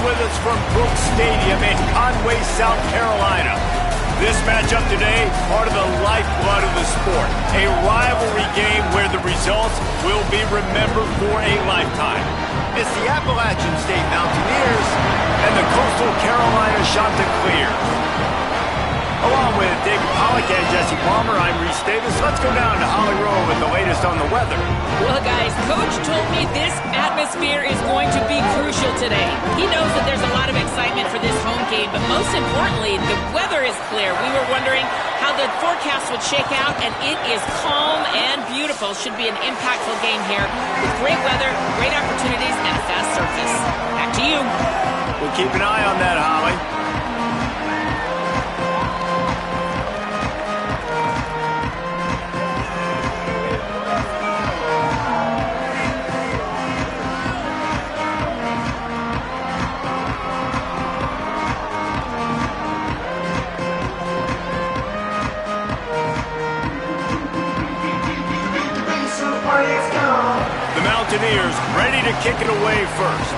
with us from Brooks Stadium in Conway, South Carolina. This matchup today, part of the lifeblood of the sport. A rivalry game where the results will be remembered for a lifetime. It's the Appalachian State Mountaineers and the Coastal Carolina Chanticleers. Along with David Pollack and Jesse Palmer, I'm Reese Davis. Let's go down to Holly Rowe with the latest on the weather. Well, guys, Coach told me this atmosphere is going to be crucial today. He knows that there's a lot of excitement for this home game, but most importantly, the weather is clear. We were wondering how the forecast would shake out, and it is calm and beautiful. Should be an impactful game here with great weather, great opportunities, and a fast surface. Back to you. We'll keep an eye on that, Holly. The Mountaineers ready to kick it away first.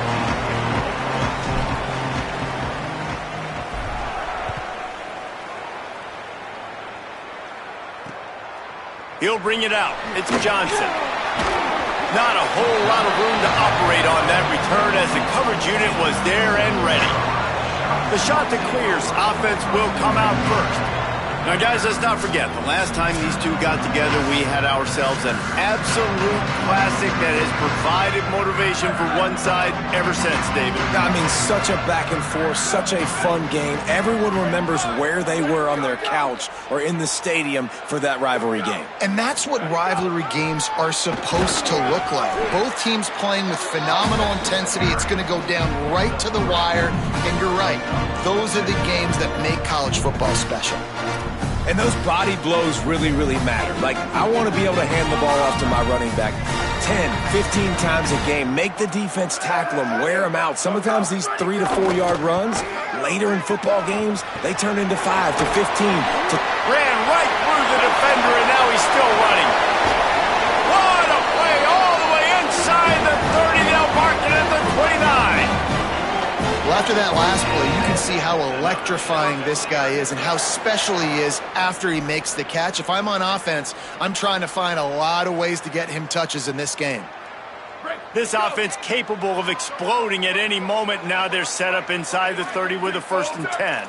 He'll bring it out. It's Johnson. Not a whole lot of room to operate on that return as the coverage unit was there and ready. The Chanticleers offense will come out first. Now, guys, let's not forget, the last time these two got together, we had ourselves an absolute classic that has provided motivation for one side ever since, David. I mean, such a back and forth, such a fun game. Everyone remembers where they were on their couch or in the stadium for that rivalry game. And that's what rivalry games are supposed to look like. Both teams playing with phenomenal intensity. It's going to go down right to the wire. And you're right, those are the games that make college football special. And those body blows really, really matter. Like, I want to be able to hand the ball off to my running back 10, 15 times a game. Make the defense tackle them, wear them out. Sometimes these 3 to 4 yard runs, later in football games, they turn into 5 to 15. Ran right through the defender, and now he's still running. What a play all the way inside the 30. They'll mark it at the 29. Well, after that last play, you can see how electrifying this guy is and how special he is after he makes the catch. If I'm on offense, I'm trying to find a lot of ways to get him touches in this game. This offense capable of exploding at any moment. Now they're set up inside the 30 with a 1st and 10.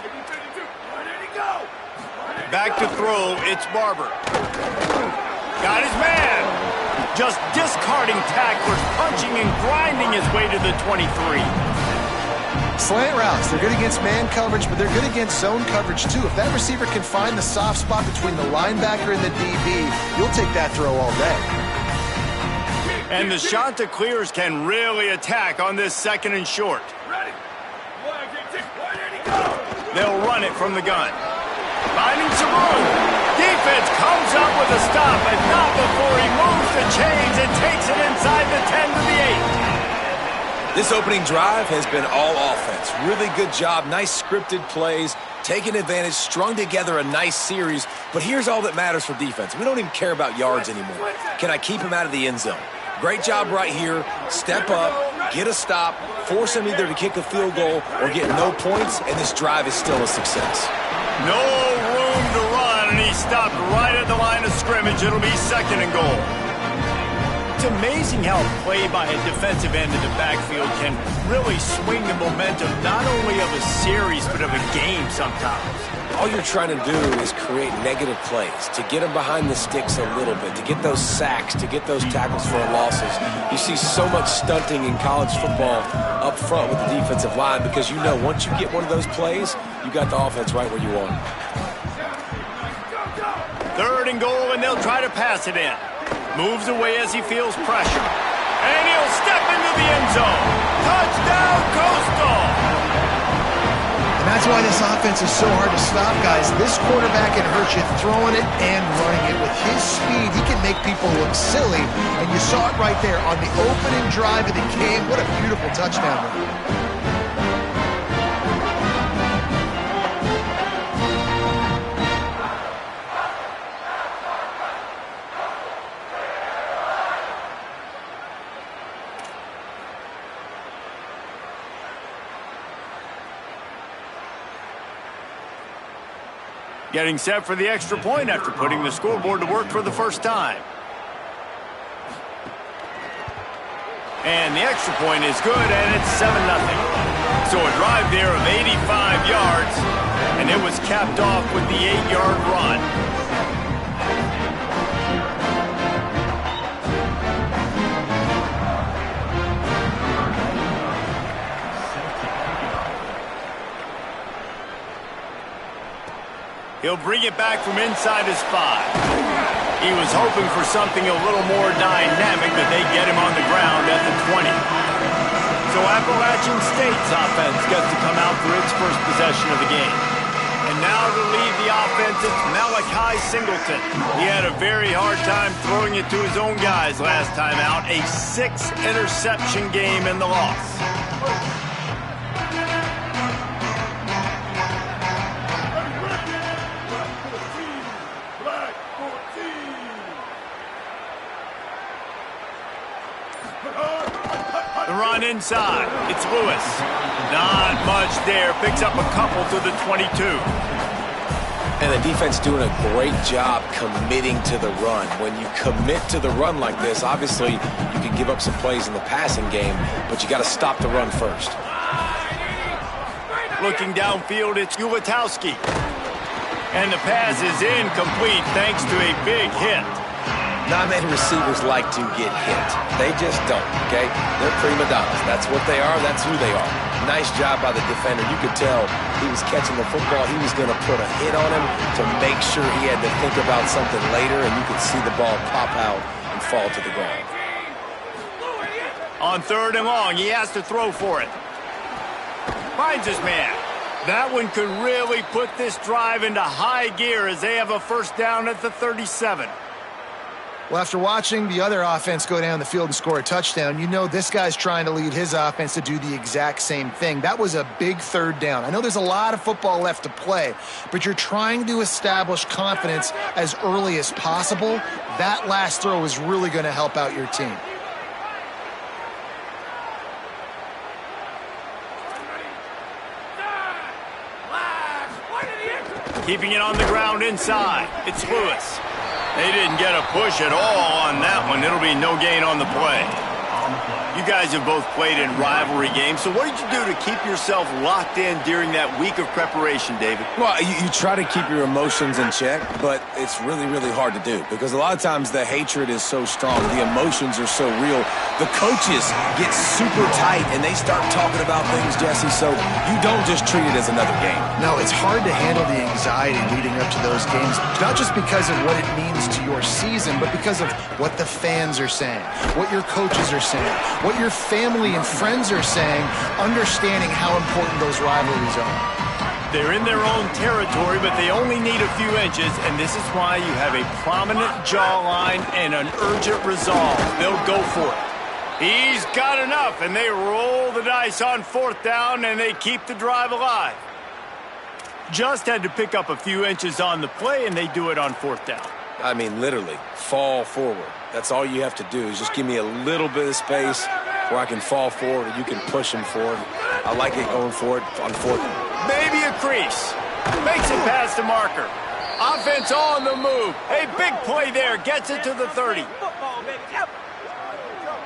Back to throw, it's Barber. Got his man. Just discarding tacklers, punching and grinding his way to the 23. Slant routes, they're good against man coverage, but they're good against zone coverage too. If that receiver can find the soft spot between the linebacker and the DB, you'll take that throw all day. And the Chanticleers can really attack on this 2nd and short. They'll run it from the gun. Finding some room. Defense comes up with a stop, but not before he moves the chains and takes it inside the 10 to the 8. This opening drive has been all offense. Really good job, nice scripted plays, taking advantage, strung together a nice series. But here's all that matters for defense. We don't even care about yards anymore. Can I keep him out of the end zone? Great job right here. Step up, get a stop, force him either to kick a field goal or get no points, and this drive is still a success. No room to run, and he stopped right at the line of scrimmage. It'll be 2nd and goal. It's amazing how a play by a defensive end in the backfield can really swing the momentum not only of a series but of a game sometimes. All you're trying to do is create negative plays, to get them behind the sticks a little bit, to get those sacks, to get those tackles for losses. You see so much stunting in college football up front with the defensive line because you know once you get one of those plays, you got the offense right where you want it. 3rd and goal, and they'll try to pass it in. Moves away as he feels pressure. And he'll step into the end zone. Touchdown, Costal! And that's why this offense is so hard to stop, guys. This quarterback can hurt you throwing it and running it. With his speed, he can make people look silly. And you saw it right there on the opening drive of the game. What a beautiful touchdown run. Getting set for the extra point after putting the scoreboard to work for the first time. And the extra point is good, and it's 7-0. So a drive there of 85 yards, and it was capped off with the 8-yard run. He'll bring it back from inside his 5. He was hoping for something a little more dynamic, but they get him on the ground at the 20. So Appalachian State's offense gets to come out for its first possession of the game. And now to lead the offense, it's Malachi Singleton. He had a very hard time throwing it to his own guys last time out. A 6-interception game in the loss. The run inside. It's Lewis. Not much there. Picks up a couple to the 22. And the defense doing a great job committing to the run. When you commit to the run like this, obviously you can give up some plays in the passing game, but you got to stop the run first. Looking downfield, it's Ulatowski. And the pass is incomplete thanks to a big hit. Not many receivers like to get hit. They just don't, okay? They're prima donnas. That's what they are. That's who they are. Nice job by the defender. You could tell he was catching the football. He was going to put a hit on him to make sure he had to think about something later, and you could see the ball pop out and fall to the ground. On 3rd and long, he has to throw for it. Finds his man. That one could really put this drive into high gear as they have a first down at the 37. Well, after watching the other offense go down the field and score a touchdown, you know this guy's trying to lead his offense to do the exact same thing. That was a big 3rd down. I know there's a lot of football left to play, but you're trying to establish confidence as early as possible. That last throw is really going to help out your team. Keeping it on the ground inside. It's Lewis. They didn't get a push at all on that one. It'll be no gain on the play. You guys have both played in rivalry games, so what did you do to keep yourself locked in during that week of preparation, David? Well, you try to keep your emotions in check, but it's really, really hard to do because a lot of times the hatred is so strong, the emotions are so real. The coaches get super tight and they start talking about things, Jesse, so you don't just treat it as another game. No, it's hard to handle the anxiety leading up to those games, not just because of what it means to your season, but because of what the fans are saying, what your coaches are saying, what your family and friends are saying, understanding how important those rivalries are. They're in their own territory, but they only need a few inches, and this is why you have a prominent jawline and an urgent resolve. They'll go for it. He's got enough, and they roll the dice on 4th down, and they keep the drive alive. Just had to pick up a few inches on the play, and they do it on 4th down. I mean, literally, fall forward. That's all you have to do is just give me a little bit of space where I can fall forward and you can push him forward. I like it going forward on 4th. Maybe a crease. Makes it past the marker. Offense on the move. A big play there. Gets it to the 30.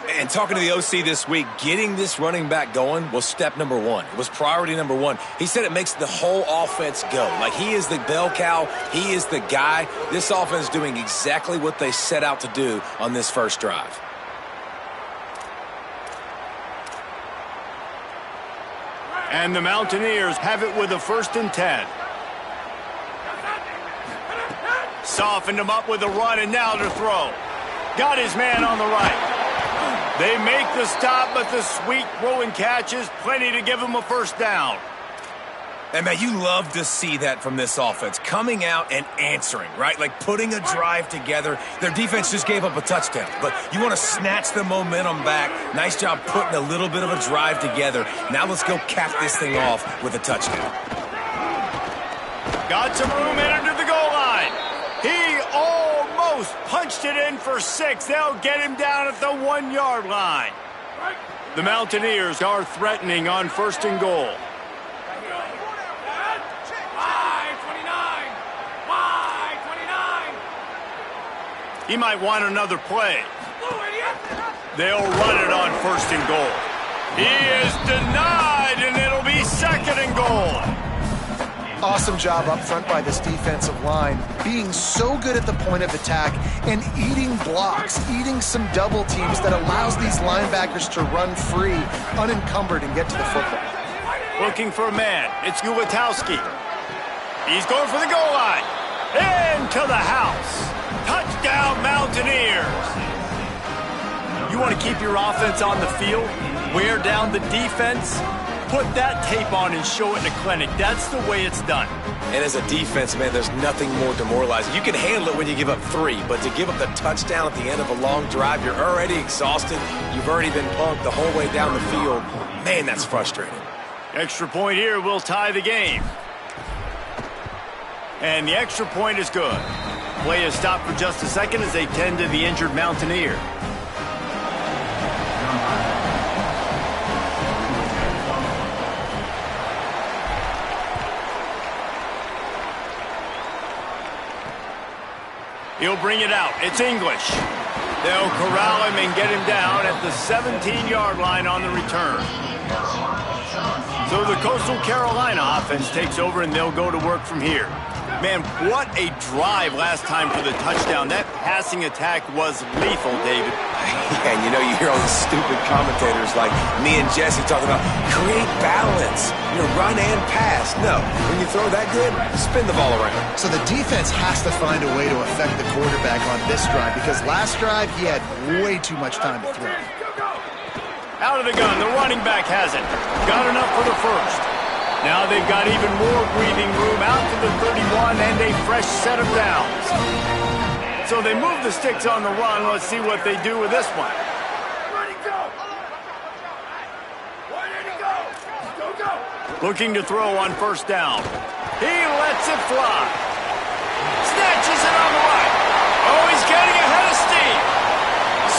And talking to the OC this week, getting this running back going was step number 1. It was priority number 1. He said it makes the whole offense go. Like, he is the bell cow. He is the guy. This offense is doing exactly what they set out to do on this first drive. And the Mountaineers have it with a 1st and 10. Softened him up with a run, and now to throw. Got his man on the right. They make the stop, but the sweet throw and catch is plenty to give them a 1st down. And, man, you love to see that from this offense, coming out and answering, right? Like putting a drive together. Their defense just gave up a touchdown, but you want to snatch the momentum back. Nice job putting a little bit of a drive together. Now let's go cap this thing off with a touchdown. Got some room in under the goal line. He almost punched it in for 6. They'll get him down at the 1-yard line. The Mountaineers are threatening on 1st and goal. He might want another play. They'll run it on 1st and goal. He is denied, and it'll be 2nd and goal. Awesome job up front by this defensive line, being so good at the point of attack and eating blocks, eating some double teams that allows these linebackers to run free, unencumbered, and get to the football. Looking for a man. It's Gulitowski. He's going for the goal line. Into the house. Touchdown, Mountaineers. You want to keep your offense on the field? Wear down the defense? Put that tape on and show it in a clinic. That's the way it's done. And as a defense, man, there's nothing more demoralizing. You can handle it when you give up 3, but to give up the touchdown at the end of a long drive, you're already exhausted. You've already been punked the whole way down the field. Man, that's frustrating. Extra point here will tie the game. And the extra point is good. Play is stopped for just a second as they tend to the injured Mountaineer. He'll bring it out. It's English. They'll corral him and get him down at the 17-yard line on the return. So the Coastal Carolina offense takes over, and they'll go to work from here. Man, what a drive last time for the touchdown. That passing attack was lethal, David. Yeah, you know, you hear all these stupid commentators like me and Jesse talking about create balance, run and pass. No, when you throw that good, spin the ball around. So the defense has to find a way to affect the quarterback on this drive because last drive he had way too much time to throw. Out of the gun, the running back has it. Got enough for the first. Now they've got even more breathing room out to the 31 and a fresh set of downs. So they move the sticks on the run. Let's see what they do with this one. Looking to throw on 1st down. He lets it fly. Snatches it on the right. Oh, he's getting ahead of steam.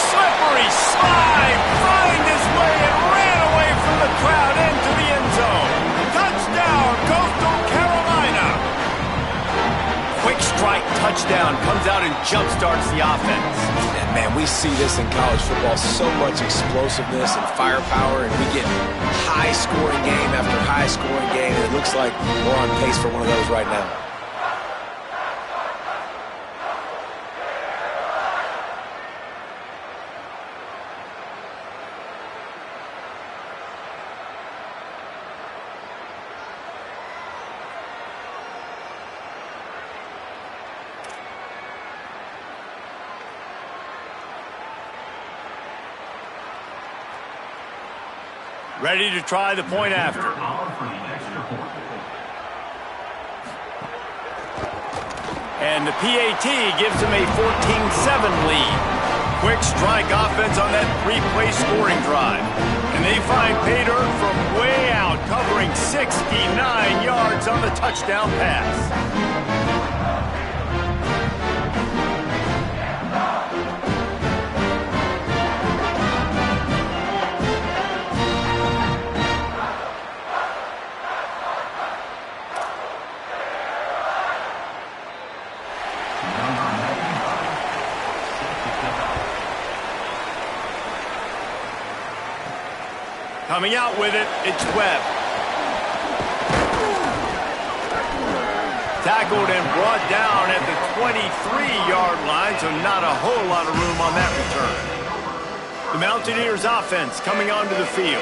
Slippery slide. Find his way and ran away from the crowd into the end zone. Touchdown, Coastal Carolina. Quick strike touchdown comes out and jumpstarts the offense. And man, we see this in college football, so much explosiveness and firepower, and we get high-scoring game after high-scoring game, and it looks like we're on pace for one of those right now. Ready to try the point after. And the PAT gives them a 14-7 lead. Quick strike offense on that 3-play scoring drive. And they find pay dirt from way out, covering 69 yards on the touchdown pass. Coming out with it, it's Webb. Tackled and brought down at the 23-yard line, so not a whole lot of room on that return. The Mountaineers offense coming onto the field.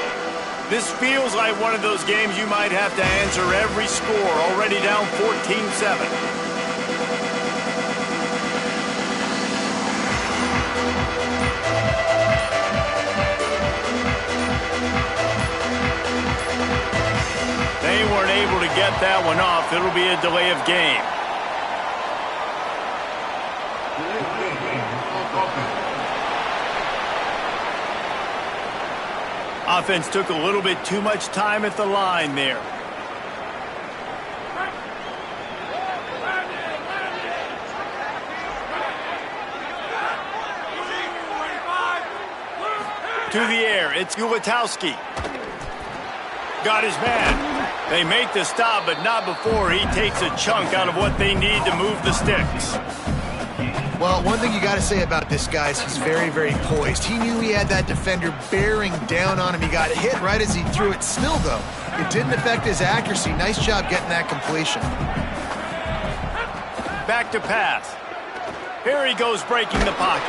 This feels like one of those games you might have to answer every score, already down 14-7. They weren't able to get that one off. It'll be a delay of game. Offense took a little bit too much time at the line there. To the air, it's Gulitowski. Got his man. They make the stop, but not before he takes a chunk out of what they need to move the sticks. Well, one thing you got to say about this guy is he's very, very poised. He knew he had that defender bearing down on him. He got hit right as he threw it. Still, though, it didn't affect his accuracy. Nice job getting that completion. Back to pass. Here he goes breaking the pocket.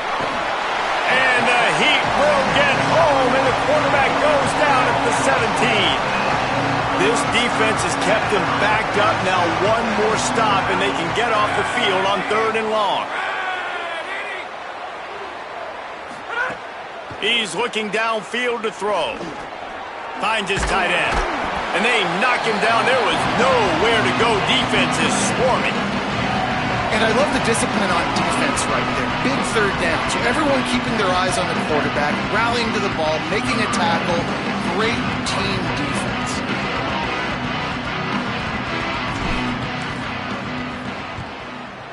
And the Heat will get home, and the quarterback goes down at the 17. This defense has kept them backed up. Now one more stop, and they can get off the field on 3rd and long. He's looking downfield to throw. Finds his tight end. And they knock him down. There was nowhere to go. Defense is swarming. And I love the discipline on defense right there. Big 3rd down. So everyone keeping their eyes on the quarterback, rallying to the ball, making a tackle. Great team defense.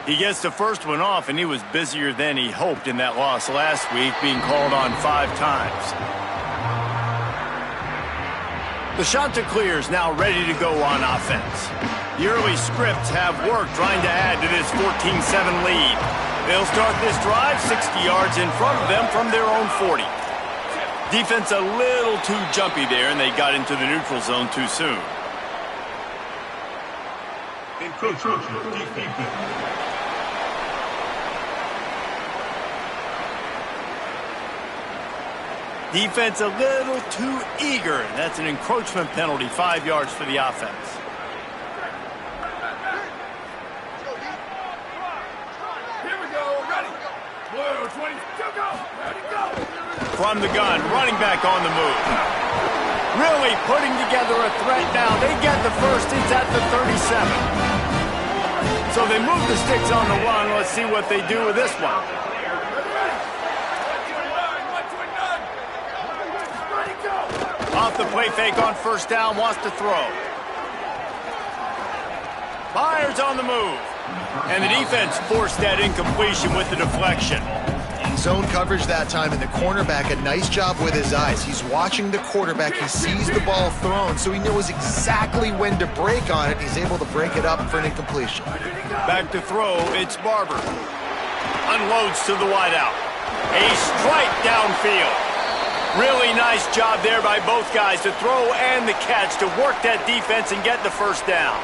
He gets the first one off, and he was busier than he hoped in that loss last week, being called on 5 times. The Chanticleer is now ready to go on offense. The early scripts have worked trying to add to this 14-7 lead. They'll start this drive 60 yards in front of them from their own 40. Defense a little too jumpy there, and they got into the neutral zone too soon. Defense a little too eager. That's an encroachment penalty, 5 yards for the offense. Here we go, ready. Blue 22, go, ready, go. From the gun, running back on the move. Really putting together a threat now. They get the first, it's at the 37. So they move the sticks on the run. Let's see what they do with this one. Off the play fake on 1st down, wants to throw. Fires on the move. And the defense forced that incompletion with the deflection. Zone coverage that time, and the cornerback, a nice job with his eyes. He's watching the quarterback. He sees the ball thrown, so he knows exactly when to break on it. He's able to break it up for an incompletion. Back to throw, it's Barber. Unloads to the wideout. A strike downfield. Really nice job there by both guys to throw and the catch to work that defense and get the first down.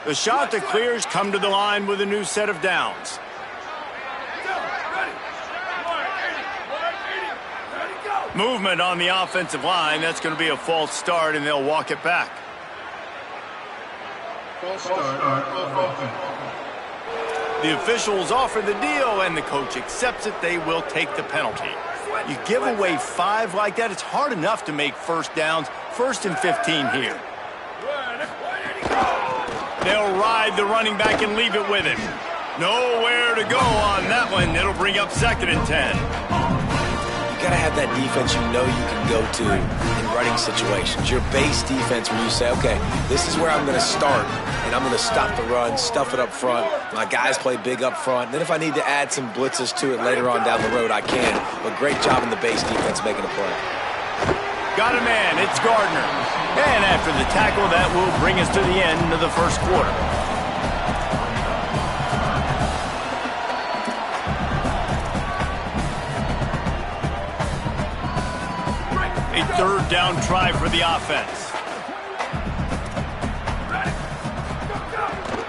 The Chanticleers come to the line with a new set of downs. Movement on the offensive line. That's going to be a false start, and they'll walk it back. False start. The officials offer the deal, and the coach accepts it. They will take the penalty. You give away 5 like that, it's hard enough to make first downs. 1st and 15 here. They'll ride the running back and leave it with him. Nowhere to go on that one. It'll bring up 2nd and 10. You got to have that defense you know you can go to in running situations. Your base defense where you say, okay, this is where I'm going to start, and I'm going to stop the run, stuff it up front. My guys play big up front. Then if I need to add some blitzes to it later on down the road, I can. But great job in the base defense making a play. Got a man. It's Gardner. And after the tackle, that will bring us to the end of the first quarter. A 3rd down try for the offense.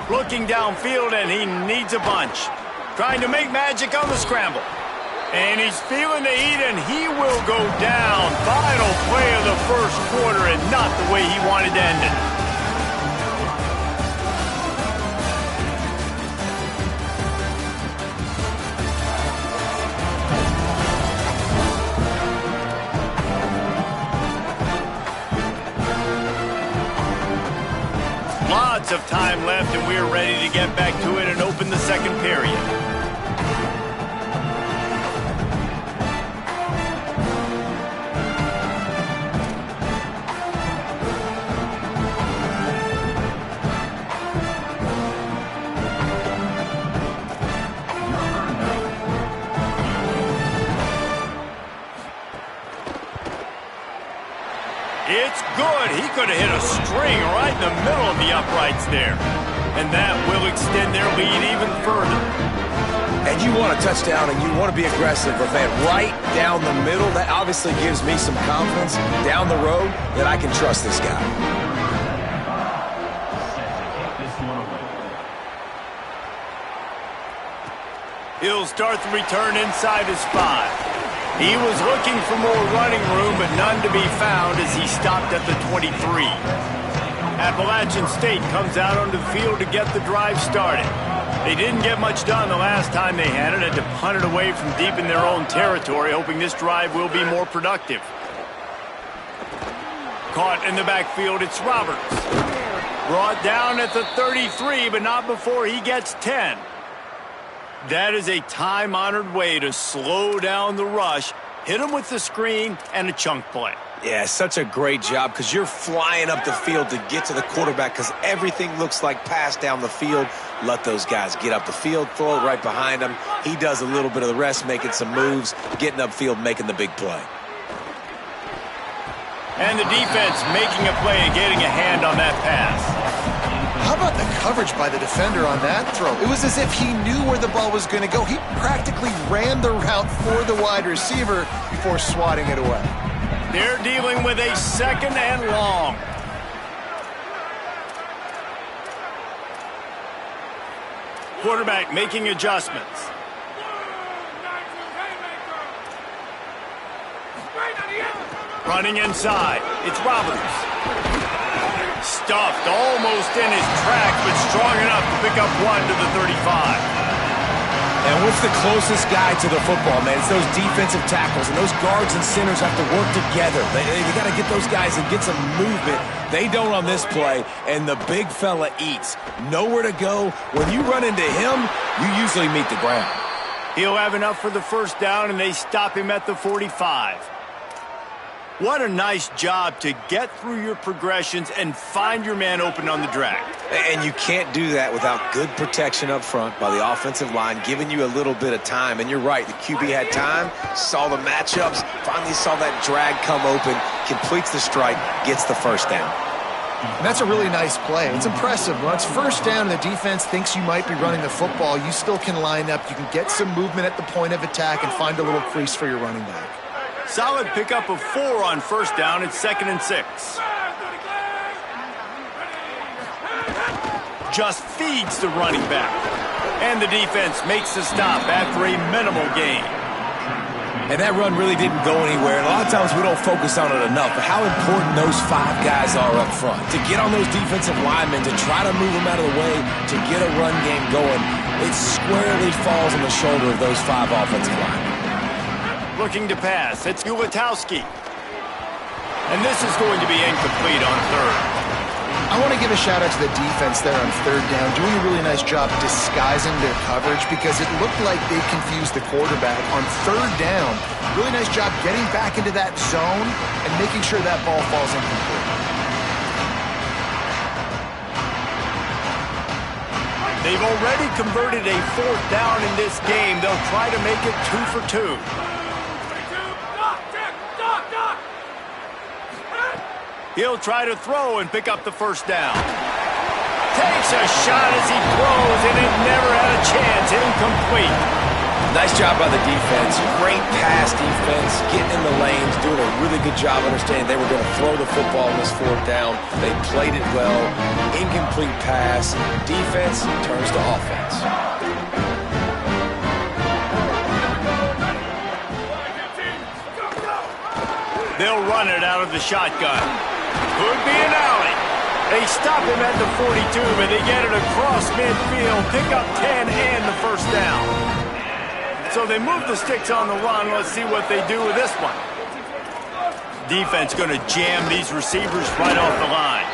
Looking downfield, and he needs a bunch. Trying to make magic on the scramble. And he's feeling the heat, and he will go down. Final play of the first quarter, and not the way he wanted to end it. Lots of time left, and we're ready to get back to it and open the second period. It's good. He could have hit a string right in the middle of the uprights there. and that will extend their lead even further. And you want a touchdown and you want to be aggressive, but man, right down the middle, that obviously gives me some confidence down the road that I can trust this guy. He'll start the return inside his 5. He was looking for more running room, but none to be found as he stopped at the 23. Appalachian State comes out onto the field to get the drive started. They didn't get much done the last time they had it, had to punt it away from deep in their own territory, hoping this drive will be more productive. Caught in the backfield, it's Roberts. Brought down at the 33, but not before he gets 10. That is a time-honored way to slow down the rush, hit him with the screen, and a chunk play. Yeah, such a great job because you're flying up the field to get to the quarterback because everything looks like pass down the field. Let those guys get up the field, throw it right behind him. He does a little bit of the rest, making some moves, getting upfield, making the big play. And the defense making a play and getting a hand on that pass. How about the coverage by the defender on that throw? It was as if he knew where the ball was going to go. He practically ran the route for the wide receiver before swatting it away. They're dealing with a 2nd and long. Quarterback making adjustments. Running inside. It's Roberts. Stuffed almost in his track, but strong enough to pick up 1 to the 35. And what's the closest guy to the football, man? It's those defensive tackles, and those guards and centers have to work together. They got to get those guys and get some movement. They don't on this play, and the big fella eats. Nowhere to go. When you run into him, you usually meet the ground. He'll have enough for the first down, and they stop him at the 45. What a nice job to get through your progressions and find your man open on the drag. And you can't do that without good protection up front by the offensive line, giving you a little bit of time. And you're right, the QB had time, saw the matchups, finally saw that drag come open, completes the strike, gets the first down. And that's a really nice play. It's impressive. When it's first down and the defense thinks you might be running the football, you still can line up. You can get some movement at the point of attack and find a little crease for your running back. Solid pickup of 4 on first down. It's 2nd and 6. Just feeds the running back. And the defense makes the stop after a minimal gain. And that run really didn't go anywhere. And a lot of times we don't focus on it enough, but how important those 5 guys are up front. To get on those defensive linemen, to try to move them out of the way, to get a run game going, it squarely falls on the shoulder of those 5 offensive linemen. Looking to pass. It's Ulatowski. And this is going to be incomplete on 3rd. I want to give a shout out to the defense there on 3rd down, doing a really nice job disguising their coverage because it looked like they confused the quarterback on 3rd down. Really nice job getting back into that zone and making sure that ball falls incomplete. They've already converted a 4th down in this game. They'll try to make it 2 for 2. He'll try to throw and pick up the first down. Takes a shot as he throws, and it never had a chance. Incomplete. Nice job by the defense. Great pass defense, getting in the lanes, doing a really good job understanding they were going to throw the football on this 4th down. They played it well. Incomplete pass. Defense turns to offense. They'll run it out of the shotgun. Could be an alley. They stop him at the 42, but they get it across midfield, pick up 10 and the first down. So they move the sticks on the run. Let's see what they do with this one. Defense going to jam these receivers right off the line.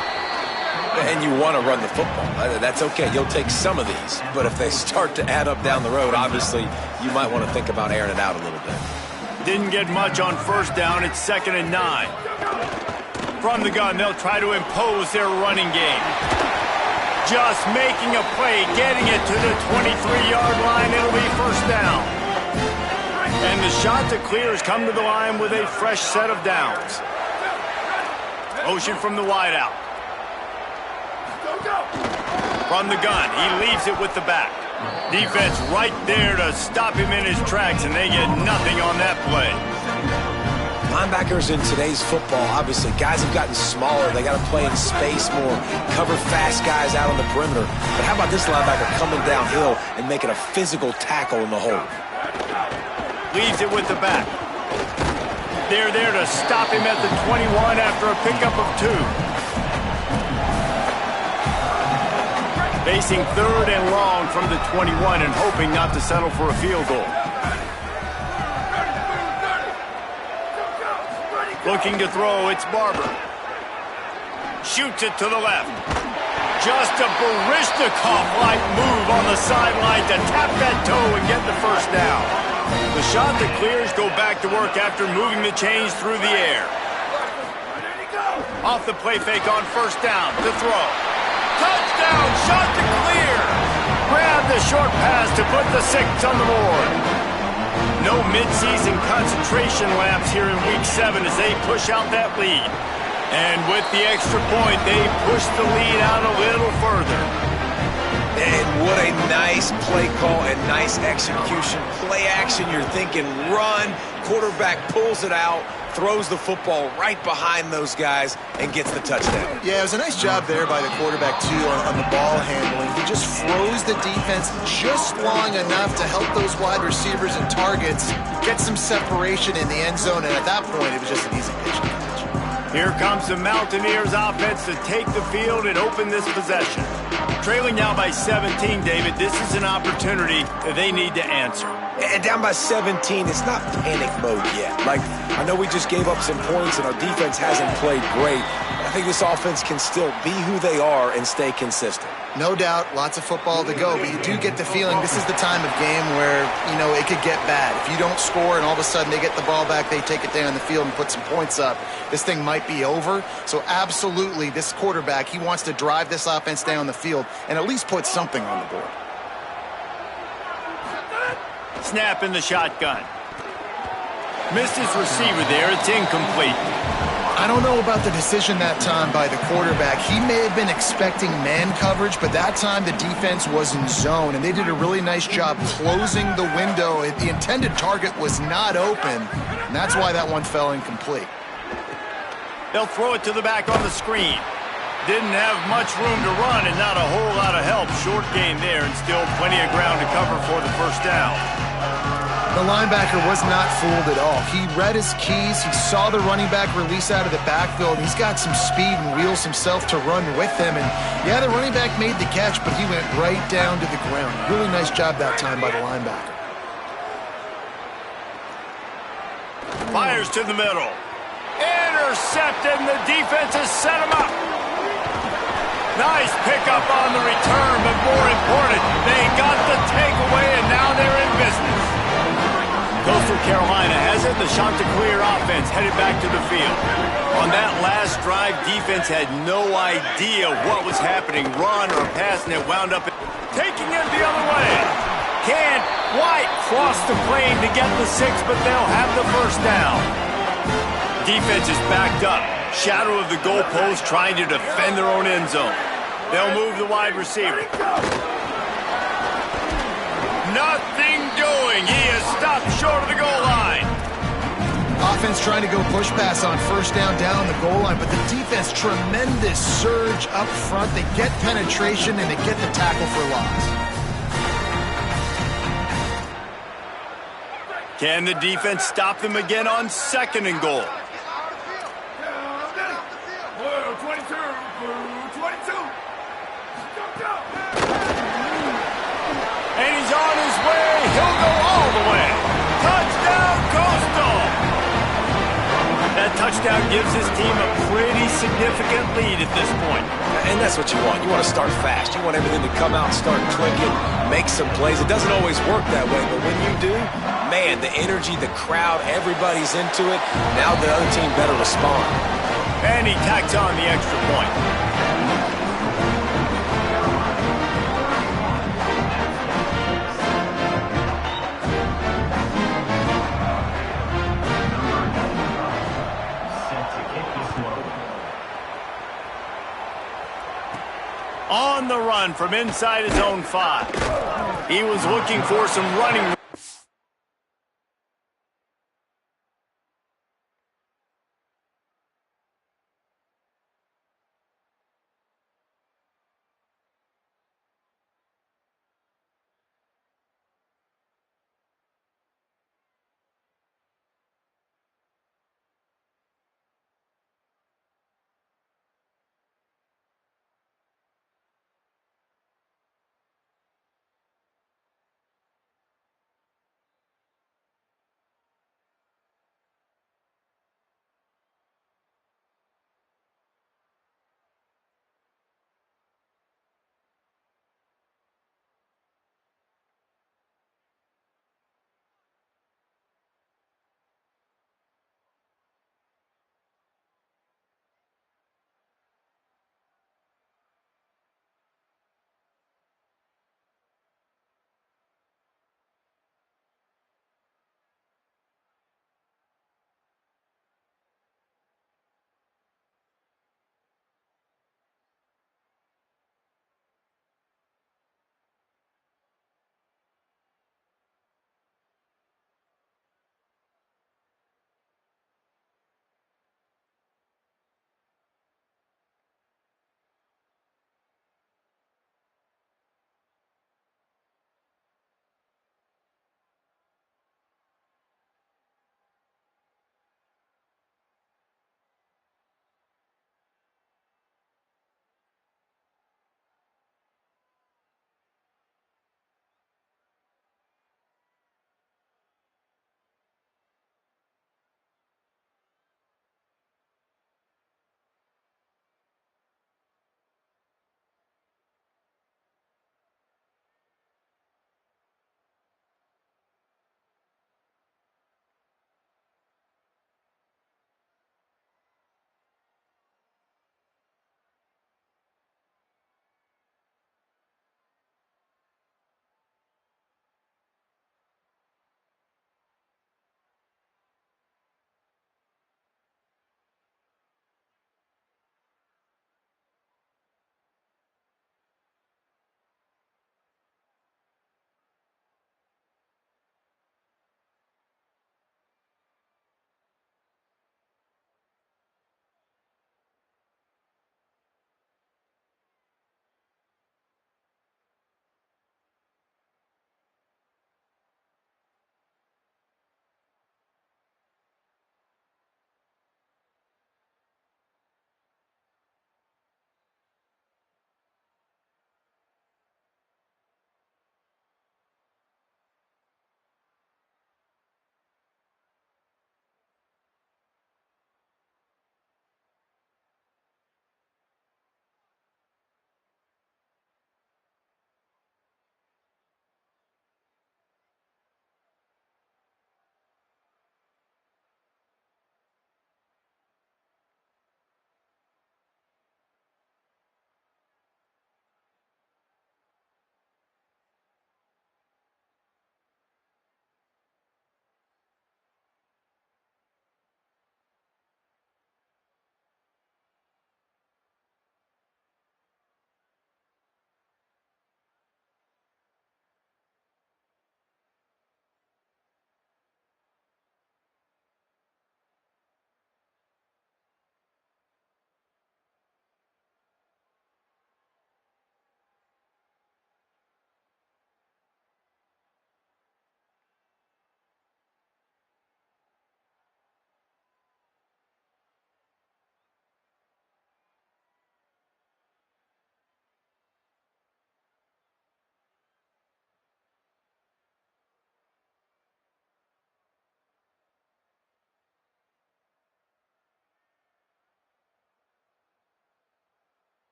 And you want to run the football. That's okay. You'll take some of these. But if they start to add up down the road, obviously you might want to think about airing it out a little bit. Didn't get much on first down. It's 2nd and 9. From the gun, they'll try to impose their running game. Just making a play, getting it to the 23-yard line. It'll be first down. And the shot to clear has come to the line with a fresh set of downs. Motion from the wideout. From the gun, he leaves it with the back. Defense right there to stop him in his tracks, and they get nothing on that play. Linebackers in today's football, obviously, guys have gotten smaller. They got to play in space more, cover fast guys out on the perimeter. But how about this linebacker coming downhill and making a physical tackle in the hole? Leaves it with the back. They're there to stop him at the 21 after a pickup of 2. Facing 3rd and long from the 21 and hoping not to settle for a field goal. Looking to throw, it's Barber. Shoots it to the left. Just a Baryshnikov-like move on the sideline to tap that toe and get the first down. The shot that clears go back to work after moving the chains through the air. Off the play fake on first down to throw. Touchdown, shot to clear. Grab the short pass to put the 6 on the board. No midseason concentration laps here in Week 7 as they push out that lead. And with the extra point, they push the lead out a little further. And what a nice play call and nice execution. Play action, you're thinking run. Quarterback pulls it out, throws the football right behind those guys, and gets the touchdown. Yeah, it was a nice job there by the quarterback, too, on the ball handling. He just froze the defense just long enough to help those wide receivers and targets get some separation in the end zone, and at that point, it was just an easy pitch to catch. Here comes the Mountaineers offense to take the field and open this possession. Trailing now by 17, David, this is an opportunity that they need to answer. And down by 17, it's not panic mode yet. Like, I know we just gave up some points and our defense hasn't played great. I think this offense can still be who they are and stay consistent. No doubt, lots of football to go, but you do get the feeling this is the time of game where, you know, it could get bad. If you don't score and all of a sudden they get the ball back, they take it down the field and put some points up, this thing might be over. So absolutely, this quarterback, he wants to drive this offense down the field and at least put something on the board. Snap in the shotgun. Missed his receiver there. It's incomplete. I don't know about the decision that time by the quarterback. He may have been expecting man coverage, but that time the defense was in zone, and they did a really nice job closing the window. The intended target was not open, and that's why that one fell incomplete. They'll throw it to the back on the screen. Didn't have much room to run and not a whole lot of help. Short game there and still plenty of ground to cover for the first down. The linebacker was not fooled at all. He read his keys. He saw the running back release out of the backfield. He's got some speed and wheels himself to run with him. And, yeah, the running back made the catch, but he went right down to the ground. Really nice job that time by the linebacker. Fires to the middle. Intercepted, and the defense has set him up. Nice pickup on the return, but more important, they got the takeaway, and now they're in business. Coastal Carolina has it. The Chanticleer offense headed back to the field. On that last drive, defense had no idea what was happening. Run or pass, and it wound up taking it the other way. Can White cross the plane to get the 6, but they'll have the first down. Defense is backed up. Shadow of the goalpost trying to defend their own end zone. They'll move the wide receiver. Nothing doing. He is stopped short of the goal line. Offense trying to go push pass on first down the goal line, but the defense, tremendous surge up front. They get penetration and they get the tackle for loss. Can the defense stop them again on 2nd and goal? And he's on his way. He'll go all the way. Touchdown, Costal. That touchdown gives his team a pretty significant lead at this point. And that's what you want. You want to start fast. You want everything to come out and start clicking, make some plays. It doesn't always work that way, but when you do, man, the energy, the crowd, everybody's into it. Now the other team better respond. And he tacks on the extra point. on the run from inside his own 5. He was looking for some running.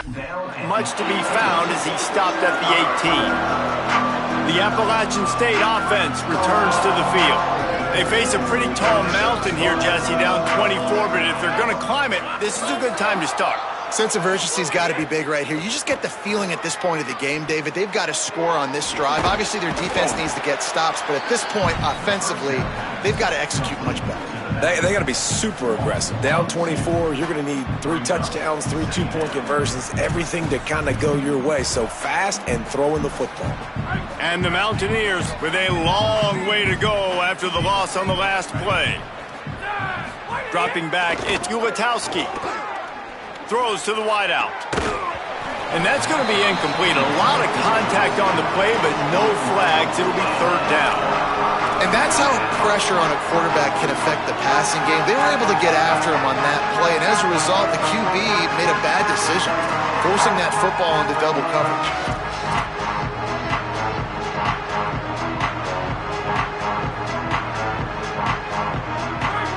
Much to be found as he stopped at the 18. The Appalachian State offense returns to the field. They face a pretty tall mountain here, Jesse, down 24, but if they're going to climb it, this is a good time to start. Sense of urgency's got to be big right here. You just get the feeling at this point of the game, David, they've got to score on this drive. Obviously, their defense needs to get stops, but at this point, offensively, they've got to execute much better. They got to be super aggressive. Down 24, you're going to need 3 touchdowns, 3 two-point conversions, everything to kind of go your way. So fast and throwing the football. And the Mountaineers with a long way to go after the loss on the last play. Dropping back, it's Ulatowski. Throws to the wideout. And that's going to be incomplete. A lot of contact on the play, but no flags. It'll be 3rd down. And that's how pressure on a quarterback can affect the passing game. They were able to get after him on that play, and as a result, the QB made a bad decision, forcing that football into double coverage.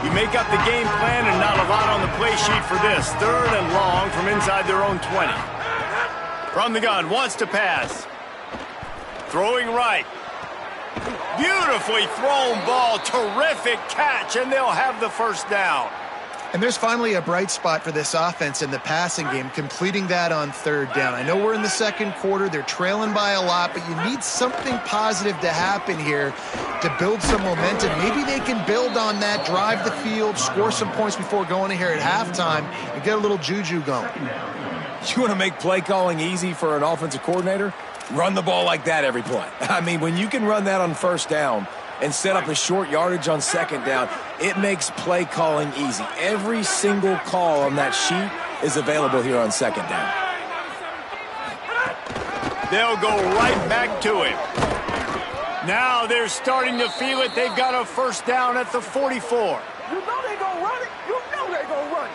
You make up the game plan and not a lot on the play sheet for this. 3rd and long from inside their own 20. From the gun, wants to pass. Throwing right. Beautifully thrown ball, terrific catch, and they'll have the 1st down. And there's finally a bright spot for this offense in the passing game, completing that on 3rd down. I know we're in the 2nd quarter, they're trailing by a lot, but you need something positive to happen here to build some momentum. Maybe they can build on that, drive the field, score some points before going in here at halftime, and get a little juju going. You want to make play calling easy for an offensive coordinator? Run the ball like that every play. I mean, when you can run that on 1st down and set up a short yardage on 2nd down, it makes play calling easy. Every single call on that sheet is available here on 2nd down. They'll go right back to him. Now they're starting to feel it. They've got a 1st down at the 44. You know they gonna run it. You know they gonna run it.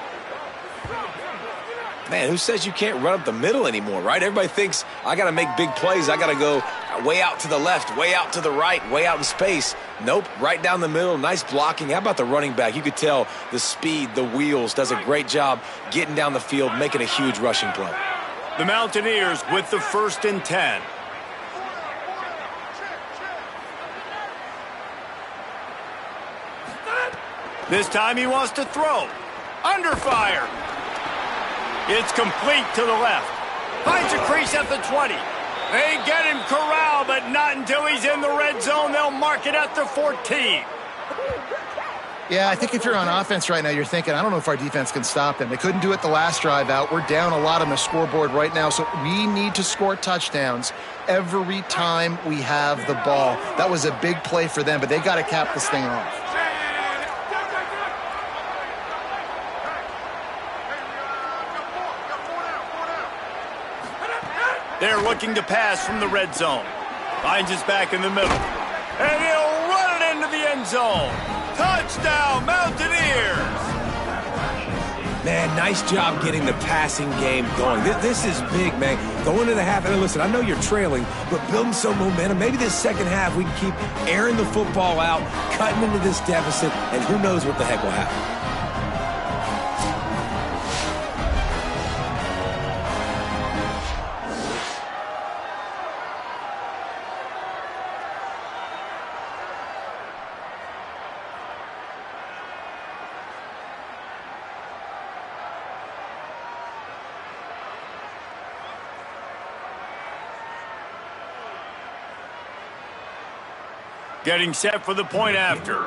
Man, who says you can't run up the middle anymore, right? Everybody thinks, I got to make big plays. I got to go way out to the left, way out to the right, way out in space. Nope, right down the middle, nice blocking. How about the running back? You could tell the speed, the wheels, does a great job getting down the field, making a huge rushing play. The Mountaineers with the 1st and 10. This time he wants to throw. Under fire. It's complete to the left. Finds a crease at the 20. They get him corralled, but not until he's in the red zone. They'll mark it at the 14. Yeah, I think if you're on offense right now, you're thinking, I don't know if our defense can stop them. They couldn't do it the last drive out. We're down a lot on the scoreboard right now, so we need to score touchdowns every time we have the ball. That was a big play for them, but they got to cap this thing off. They're looking to pass from the red zone. Finds his back in the middle. And he'll run it into the end zone. Touchdown, Mountaineers! Man, nice job getting the passing game going. This is big, man. Going to the half, and listen, I know you're trailing, but building some momentum. Maybe this 2nd half we can keep airing the football out, cutting into this deficit, and who knows what the heck will happen. Getting set for the point after.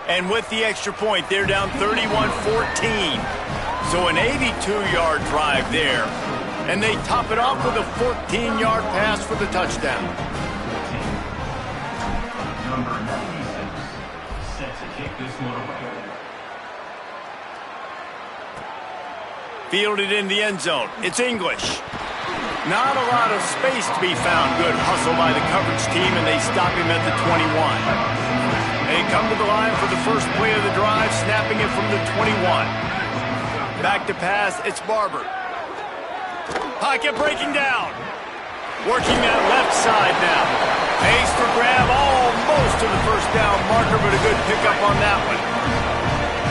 And with the extra point, they're down 31-14. So an 82-yard drive there. And they top it off with a 14-yard pass for the touchdown. Number 96, set to kick this one away. Fielded in the end zone. It's English. Not a lot of space to be found. Good hustle by the coverage team, and they stop him at the 21. They come to the line for the first play of the drive, snapping it from the 21. Back to pass, it's Barber. Pocket breaking down. Working that left side now. Pace for grab almost to the 1st down marker, but a good pickup on that one.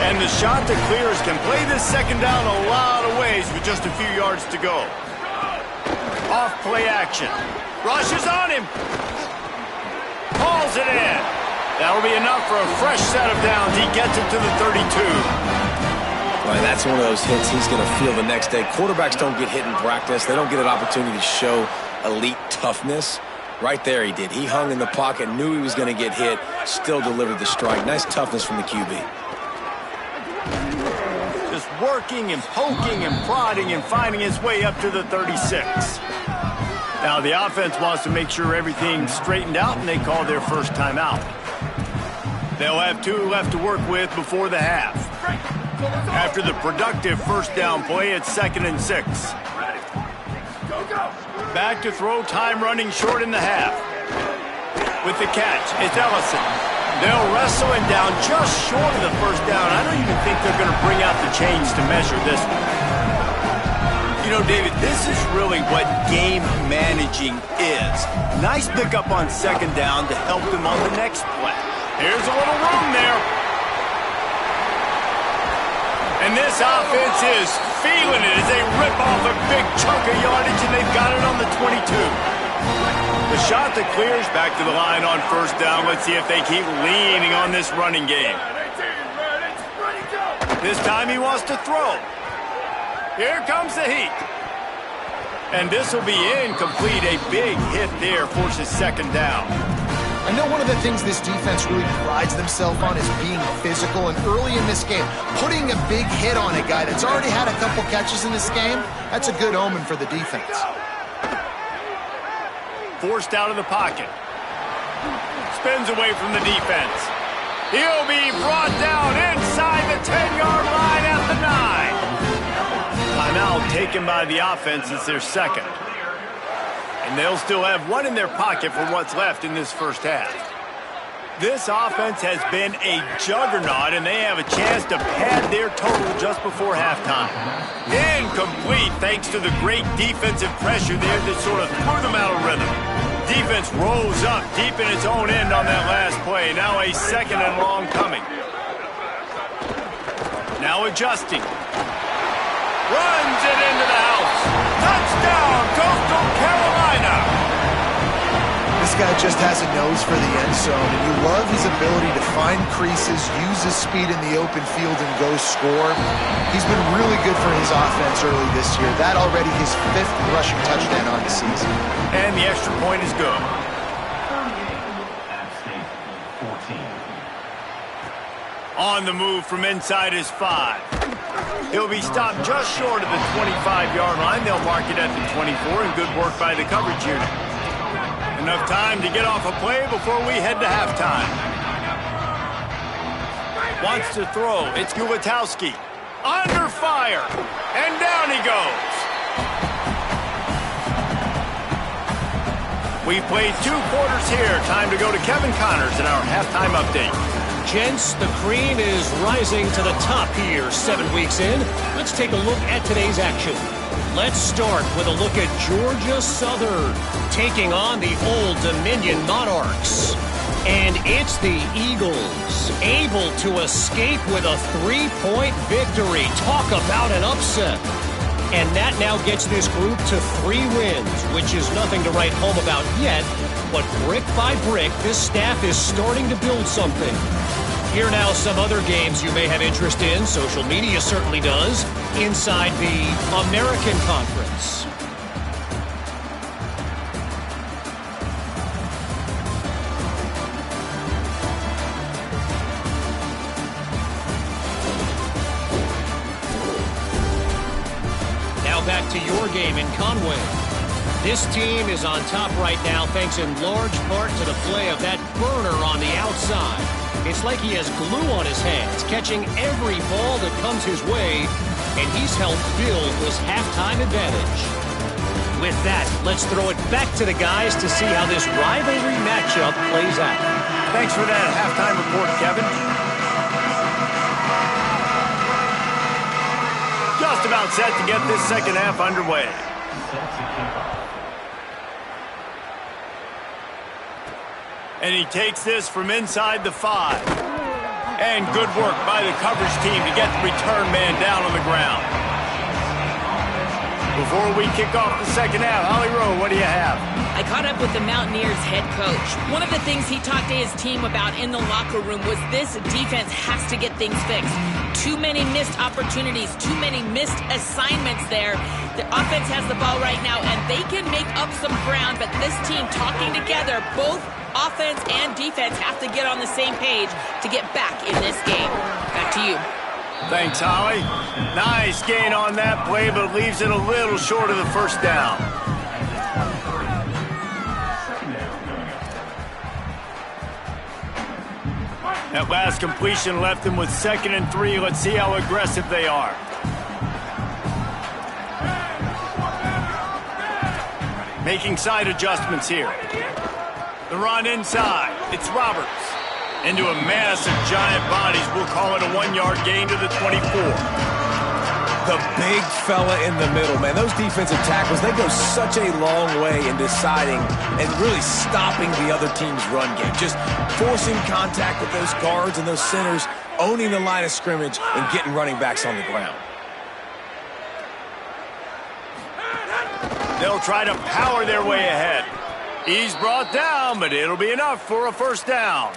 And the shot that clears can play this second down a lot of ways with just a few yards to go. Off play action. Rushes on him. Hauls it in. That'll be enough for a fresh set of downs. He gets it to the 32. Well, that's one of those hits he's going to feel the next day. Quarterbacks don't get hit in practice. They don't get an opportunity to show elite toughness. Right there he did. He hung in the pocket, knew he was going to get hit, still delivered the strike. Nice toughness from the QB. Just working and poking and prodding and finding his way up to the 36. Now the offense wants to make sure everything's straightened out, and they call their first timeout. They'll have 2 left to work with before the half. After the productive first down play, it's 2nd and 6. Back to throw, time running short in the half. With the catch, it's Ellison. They'll wrestle him down just short of the first down. I don't even think they're going to bring out the chains to measure this one. You know, David, this is really what game managing is. Nice pickup on 2nd down to help them on the next play. Here's a little room there. And this offense is feeling it as they rip off a big chunk of yardage, and they've got it on the 22. The shot that clears back to the line on first down. Let's see if they keep leaning on this running game. This time he wants to throw. Here comes the heat. And this will be incomplete. A big hit there forces 2nd down. I know one of the things this defense really prides themselves on is being physical, and early in this game, putting a big hit on a guy that's already had a couple catches in this game, that's a good omen for the defense. Forced out of the pocket. Spins away from the defense. He'll be brought down inside the 10-yard line at the 9. Timeout taken by the offense. It's their 2nd. And they'll still have 1 in their pocket for what's left in this first half. This offense has been a juggernaut, and they have a chance to pad their total just before halftime. Incomplete thanks to the great defensive pressure there that sort of threw them out of rhythm. Defense rose up deep in its own end on that last play. Now a 2nd and long coming. Now adjusting. Runs it into the house. Touchdown, Costal, Carolina. This guy just has a nose for the end zone, and you love his ability to find creases, use his speed in the open field, and go score. He's been really good for his offense early this year. That already his 5th rushing touchdown on the season. And the extra point is good. On the move from inside his 5. He'll be stopped just short of the 25-yard line. They'll mark it at the 24, and good work by the coverage unit. Enough time to get off a play before we head to halftime. Wants to throw. It's Gulitowski. Under fire. And down he goes. We've played 2 quarters here. Time to go to Kevin Connors in our halftime update. Gents, the cream is rising to the top here 7 weeks in. Let's take a look at today's action. Let's start with a look at Georgia Southern taking on the Old Dominion Monarchs. And it's the Eagles able to escape with a 3-point victory. Talk about an upset. And that now gets this group to 3 wins, which is nothing to write home about yet. But brick by brick, this staff is starting to build something. Here now some other games you may have interest in. Social media certainly does. Inside the American Conference. Now back to your game in Conway. This team is on top right now thanks in large part to the play of that burner on the outside. It's like he has glue on his hands, catching every ball that comes his way, and he's helped build this halftime advantage. With that, let's throw it back to the guys to see how this rivalry matchup plays out. Thanks for that halftime report, Kevin. Just about set to get this second half underway. And he takes this from inside the 5. And good work by the coverage team to get the return man down on the ground. Before we kick off the second half, Holly Rowe, what do you have? I caught up with the Mountaineers head coach. One of the things he talked to his team about in the locker room was this defense has to get things fixed. Too many missed opportunities, too many missed assignments there. The offense has the ball right now, and they can make up some ground, but this team talking together, both offense and defense have to get on the same page to get back in this game. Back to you. Thanks, Holly. Nice gain on that play, but leaves it a little short of the first down. That last completion left them with 2nd and 3. Let's see how aggressive they are. Making side adjustments here. The run inside. It's Roberts. Into a mass of giant bodies. We'll call it a 1-yard gain to the 24. The big fella in the middle, man. Those defensive tackles, they go such a long way in deciding and really stopping the other team's run game. Just forcing contact with those guards and those centers, owning the line of scrimmage, and getting running backs on the ground. They'll try to power their way ahead. He's brought down, but it'll be enough for a first down.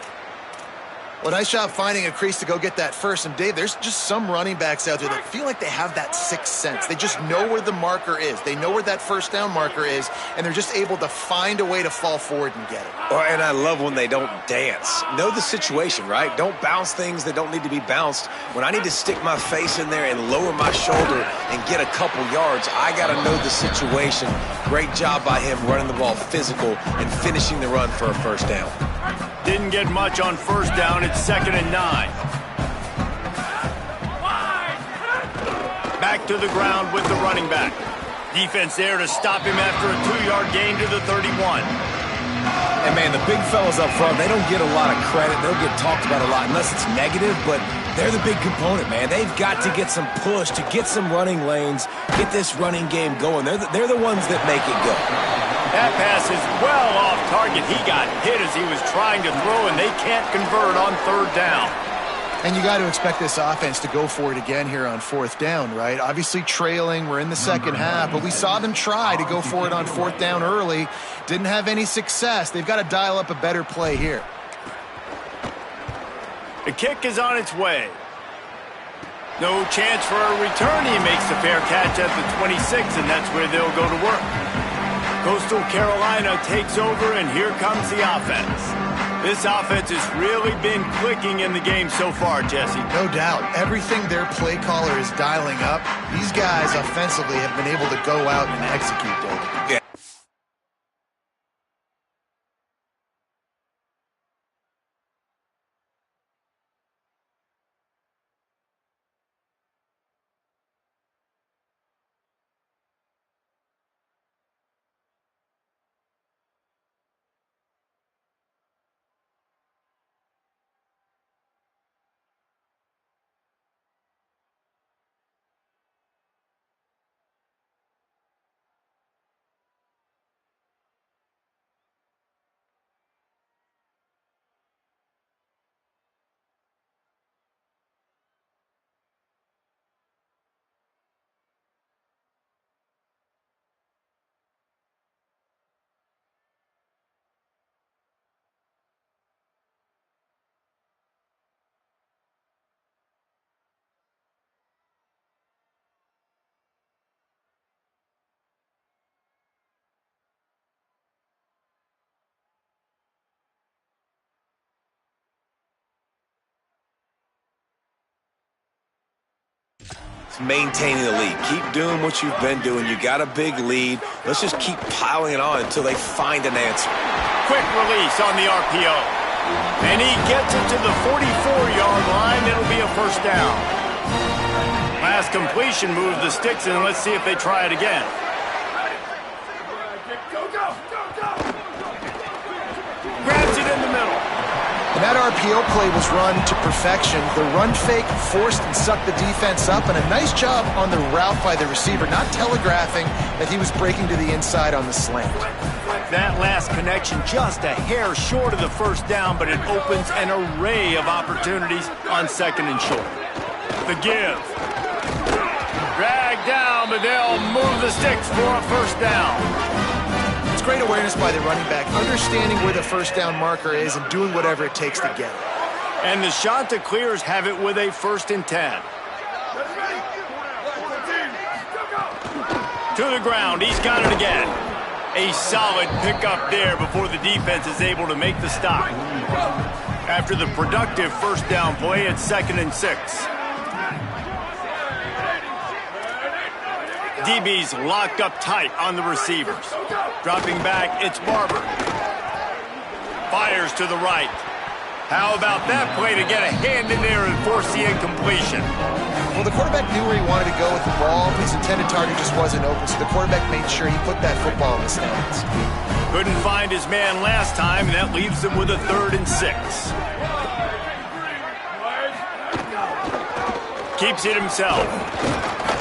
Well, nice job finding a crease to go get that first. And, Dave, there's just some running backs out there that feel like they have that sixth sense. They just know where the marker is. They know where that first down marker is, and they're just able to find a way to fall forward and get it. Oh, and I love when they don't dance. Know the situation, right? Don't bounce things that don't need to be bounced. When I need to stick my face in there and lower my shoulder and get a couple yards, I got to know the situation. Great job by him running the ball physical and finishing the run for a first down. Didn't get much on first down. It's 2nd and 9. Back to the ground with the running back. Defense there to stop him after a 2-yard gain to the 31. And, man, the big fellas up front, they don't get a lot of credit. They don't get talked about a lot unless it's negative, but they're the big component, man. They've got to get some push, to get some running lanes, get this running game going. They're the ones that make it go. That pass is well off target. He got hit as he was trying to throw, and they can't convert on 3rd down. And you got to expect this offense to go for it again here on 4th down, right? Obviously trailing, we're in the second half, but we saw them try to go for it on 4th down early. Didn't have any success. They've got to dial up a better play here. The kick is on its way. No chance for a return. He makes the fair catch at the 26, and that's where they'll go to work. Coastal Carolina takes over, and here comes the offense. This offense has really been clicking in the game so far, Jesse. No doubt. Everything their play caller is dialing up, these guys offensively have been able to go out and execute, David. Yeah. Maintaining the lead. Keep doing what you've been doing. You got a big lead. Let's just keep piling it on until they find an answer. Quick release on the RPO. And he gets it to the 44-yard line. It'll be a first down. Last completion moves the sticks, and let's see if they try it again. Go, go, go, go! Grabs it in the middle. And That RPO play was run to perfection. The run fake forced and sucked the defense up, and a nice job on the route by the receiver, not telegraphing that he was breaking to the inside on the slant. That last connection just a hair short of the first down, but it opens an array of opportunities on second and short. The give. Drag down, but they'll move the sticks for a first down. It's great awareness by the running back, understanding where the first down marker is and doing whatever it takes to get it. And the Shanta Clears have it with a 1st and 10. To the ground, he's got it again. A solid pickup there before the defense is able to make the stop. After the productive first down play, it's 2nd and 6. DB's locked up tight on the receivers. Dropping back, it's Barber. Fires to the right. How about that play to get a hand in there and force the incompletion? Well, the quarterback knew where he wanted to go with the ball. His intended target just wasn't open, so the quarterback made sure he put that football in the stands. Couldn't find his man last time, and that leaves him with a 3rd and 6. Keeps it himself.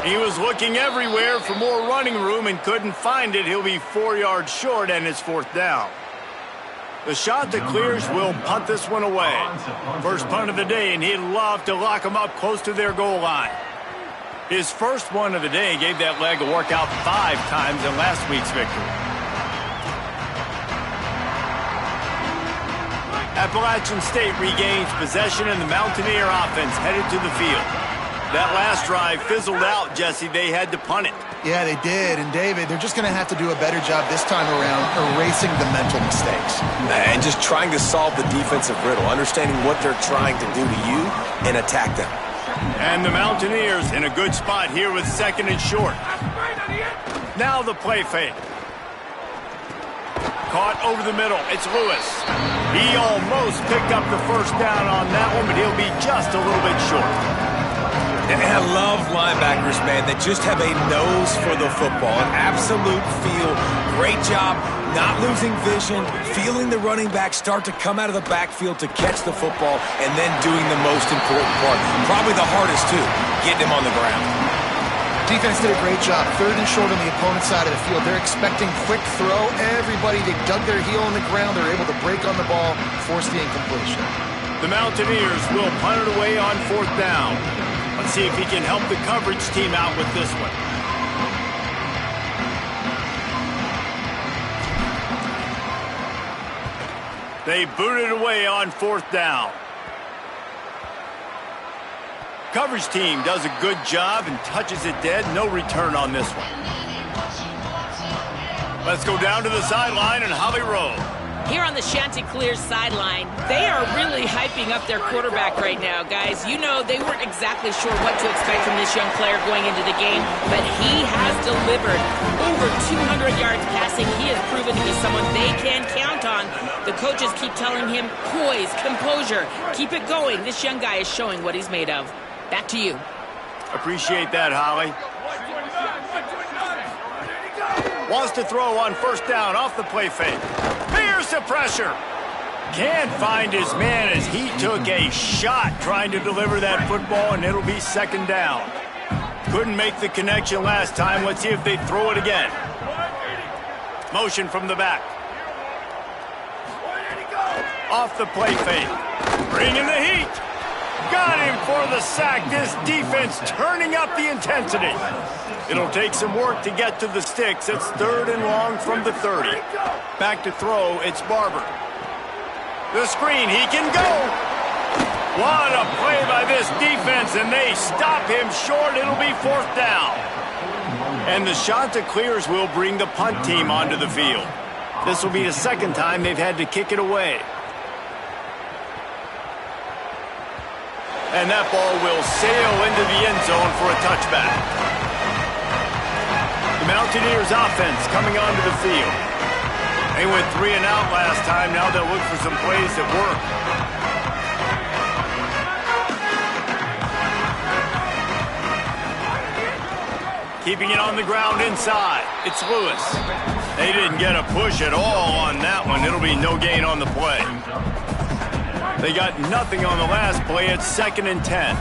He was looking everywhere for more running room and couldn't find it. He'll be 4 yards short, and it's 4th down. The Shanta Clears will punt this one away. First punt of the day, and he'd love to lock them up close to their goal line. His first one of the day gave that leg a workout 5 times in last week's victory. Appalachian State regains possession, and the Mountaineer offense headed to the field. That last drive fizzled out, Jesse. They had to punt it. Yeah, they did. And, David, they're just going to have to do a better job this time around erasing the mental mistakes. And just trying to solve the defensive riddle, understanding what they're trying to do to you and attack them. And the Mountaineers in a good spot here with 2nd and short. Now the play fake. Caught over the middle. It's Lewis. He almost picked up the first down on that one, but he'll be just a little bit short. And I love linebackers, man, that just have a nose for the football, an absolute feel. Great job not losing vision, feeling the running back start to come out of the backfield to catch the football, and then doing the most important part, probably the hardest too, getting him on the ground. Defense did a great job. 3rd and short on the opponent's side of the field. They're expecting quick throw. Everybody, they dug their heel on the ground. They're able to break on the ball, force the incompletion. The Mountaineers will punt it away on 4th down. Let's see if he can help the coverage team out with this one. They boot it away on 4th down. Coverage team does a good job and touches it dead. No return on this one. Let's go down to the sideline and Holly Rowe. Here on the Chanticleer sideline, they are really hyping up their quarterback right now, guys. You know, they weren't exactly sure what to expect from this young player going into the game, but he has delivered over 200 yards passing. He has proven to be someone they can count on. The coaches keep telling him, poise, composure, keep it going. This young guy is showing what he's made of. Back to you. Appreciate that, Holly. Wants to throw on 1st down off the play fake. Here's the pressure. Can't find his man as he took a shot trying to deliver that football, and it'll be 2nd down. Couldn't make the connection last time. Let's see if they throw it again. Motion from the back. Off the play fake. Bringing the heat. Got him for the sack. This defense turning up the intensity. It'll take some work to get to the sticks. It's 3rd and long from the 30. Back to throw, it's Barber. The screen, he can go. What a play by this defense, and they stop him short. It'll be 4th down. And the Chanticleers will bring the punt team onto the field. This will be the 2nd time they've had to kick it away. And that ball will sail into the end zone for a touchback. The Mountaineers offense coming onto the field. They went 3 and out last time. Now they'll look for some plays that work. Keeping it on the ground inside. It's Lewis. They didn't get a push at all on that one. It'll be no gain on the play. They got nothing on the last play. It's 2nd and 10.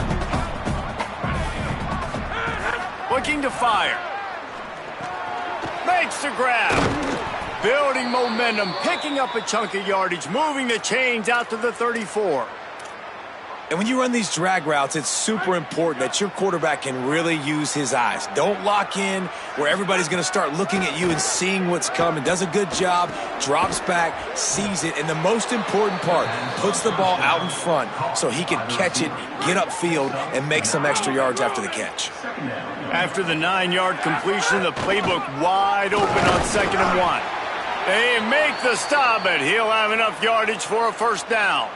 Looking to fire. Makes the grab. Building momentum, picking up a chunk of yardage, moving the chains out to the 34. And when you run these drag routes, it's super important that your quarterback can really use his eyes. Don't lock in where everybody's going to start looking at you and seeing what's coming. Does a good job, drops back, sees it, and the most important part, puts the ball out in front so he can catch it, get upfield, and make some extra yards after the catch. After the 9-yard completion, the playbook wide open on 2nd and 1. They make the stop, but he'll have enough yardage for a first down.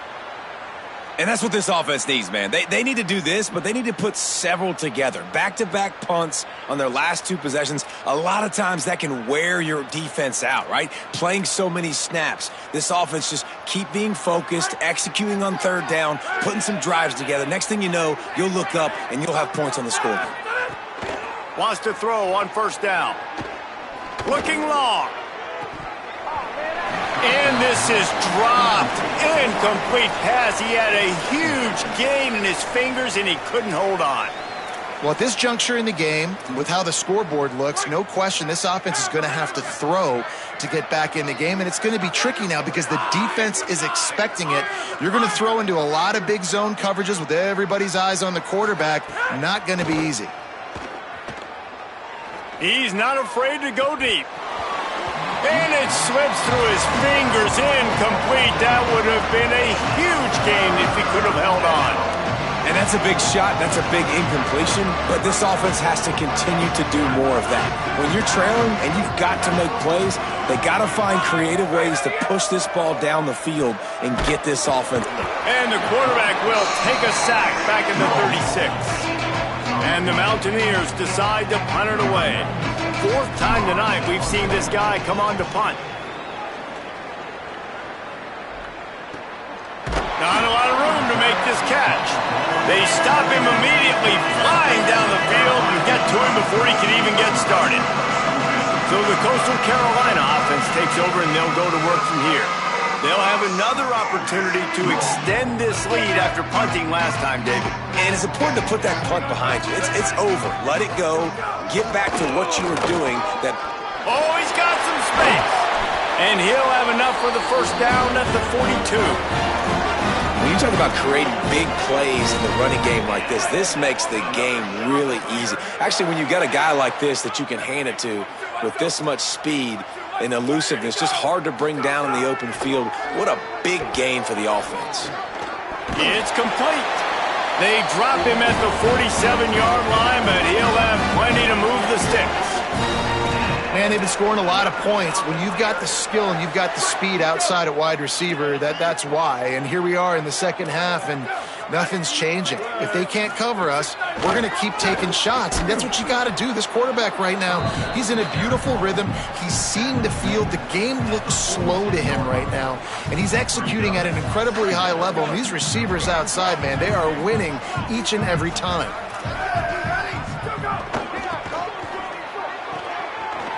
And that's what this offense needs, man. They need to do this, but they need to put several together. Back-to-back punts on their last 2 possessions. A lot of times that can wear your defense out, right? Playing so many snaps. This offense just keep being focused, executing on 3rd down, putting some drives together. Next thing you know, you'll look up and you'll have points on the scoreboard. Wants to throw on 1st down. Looking long. And this is dropped. Incomplete pass. He had a huge gain in his fingers, and he couldn't hold on. Well, at this juncture in the game, with how the scoreboard looks, no question this offense is going to have to throw to get back in the game, and it's going to be tricky now because the defense is expecting it. You're going to throw into a lot of big zone coverages with everybody's eyes on the quarterback. Not going to be easy. He's not afraid to go deep. And it slips through his fingers, incomplete. That would have been a huge gain if he could have held on. And that's a big shot, that's a big incompletion, but this offense has to continue to do more of that. When you're trailing and you've got to make plays, they got to find creative ways to push this ball down the field and get this offense. And the quarterback will take a sack back in the 36. And the Mountaineers decide to punt it away. 4th time tonight we've seen this guy come on to punt. Not a lot of room to make this catch. They stop him immediately, flying down the field, and get to him before he can even get started. So the Coastal Carolina offense takes over, and they'll go to work from here. They'll have another opportunity to extend this lead after punting last time, David. And it's important to put that punt behind you. It's over. Let it go. Get back to what you were doing. Oh, he's got some space. And he'll have enough for the first down at the 42. When you talk about creating big plays in the running game like this makes the game really easy. Actually, when you've got a guy like this that you can hand it to with this much speed and elusiveness, just hard to bring down in the open field. What a big gain for the offense. It's complete. They drop him at the 47-yard line, but he'll have plenty to move the sticks. Man, they've been scoring a lot of points. When you've got the skill and you've got the speed outside at wide receiver, that's why. And here we are in the 2nd half, and nothing's changing. If they can't cover us, we're going to keep taking shots, and that's what you got to do. This quarterback right now, he's in a beautiful rhythm. He's seeing the field. The game looks slow to him right now, and he's executing at an incredibly high level. And these receivers outside, man, they are winning each and every time.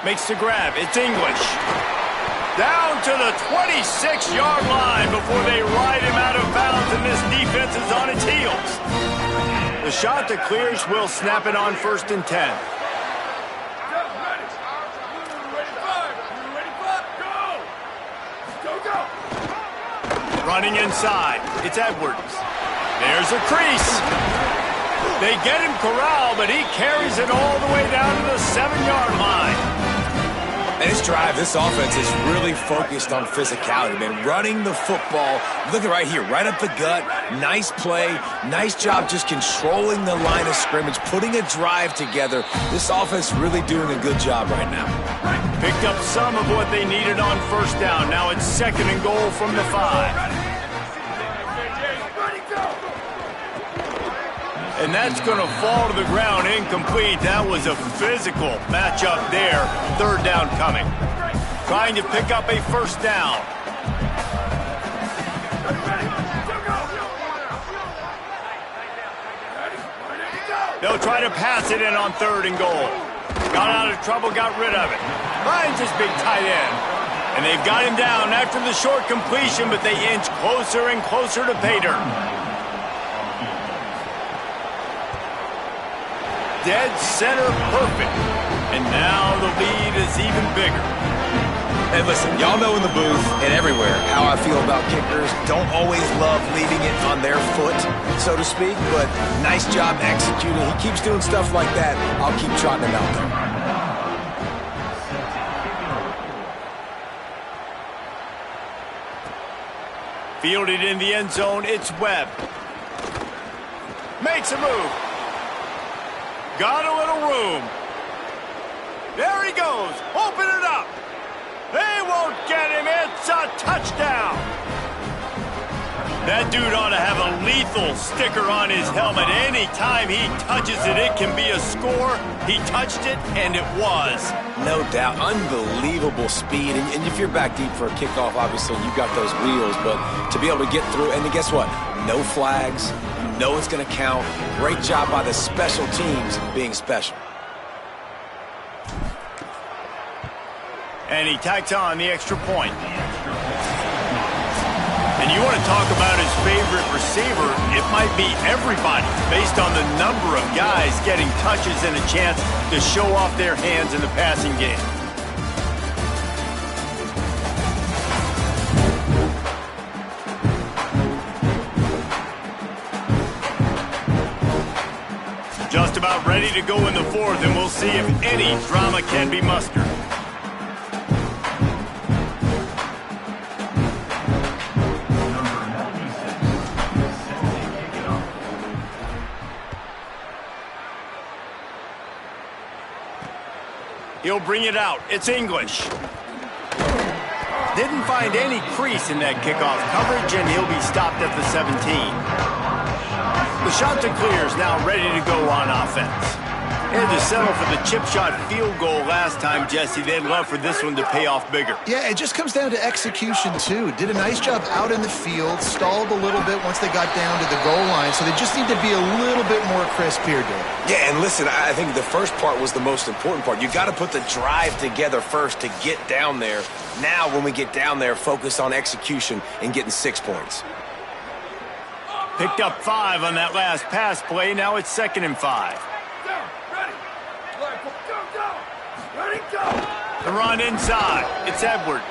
Makes the grab. It's English. Down to the 26-yard line before they ride him out of bounds, and this defense is on its heels. The shot that clears will snap it on 1st and 10. Running inside. It's Edwards. There's a crease. They get him corralled, but he carries it all the way down to the 7-yard line. And this drive, this offense is really focused on physicality, man. Running the football. Look at right here, right up the gut. Nice play. Nice job just controlling the line of scrimmage, putting a drive together. This offense really doing a good job right now. Picked up some of what they needed on 1st down. Now it's 2nd and goal from the 5. And that's going to fall to the ground incomplete. That was a physical matchup there. 3rd down coming. Trying to pick up a 1st down. They'll try to pass it in on 3rd and goal. Got out of trouble, got rid of it. Finds his big tight end. And they've got him down after the short completion, but they inch closer and closer to pay dirt. Dead center perfect. And now the lead is even bigger. And listen, y'all know in the booth and everywhere how I feel about kickers. Don't always love leaving it on their foot, so to speak, but nice job executing. He keeps doing stuff like that. I'll keep trotting him out there. Fielded in the end zone, it's Webb. Makes a move. Got a little room. There he goes. Open it up. They won't get him. It's a touchdown. That dude ought to have a lethal sticker on his helmet. Anytime he touches it, it can be a score. He touched it, and it was. No doubt. Unbelievable speed. And if you're back deep for a kickoff, obviously, you got those wheels. But to be able to get through, and guess what? No flags. You know it's going to count. Great job by the special teams being special. And he tacks on the extra point. And you want to talk about his favorite receiver, it might be everybody based on the number of guys getting touches and a chance to show off their hands in the passing game. Just about ready to go in the fourth, and we'll see if any drama can be mustered. He'll bring it out. It's English. Didn't find any crease in that kickoff coverage, and he'll be stopped at the 17. The shot to clear is now ready to go on offense. Had to settle for the chip shot field goal last time, Jesse. They'd love for this one to pay off bigger. Yeah, it just comes down to execution, too. Did a nice job out in the field, stalled a little bit once they got down to the goal line, so they just need to be a little bit more crisp here, Dave. Yeah, and listen, I think the first part was the most important part. You got to put the drive together first to get down there. Now, when we get down there, focus on execution and getting 6 points. Picked up 5 on that last pass play. Now it's 2nd and 5. The run inside. It's Edwards.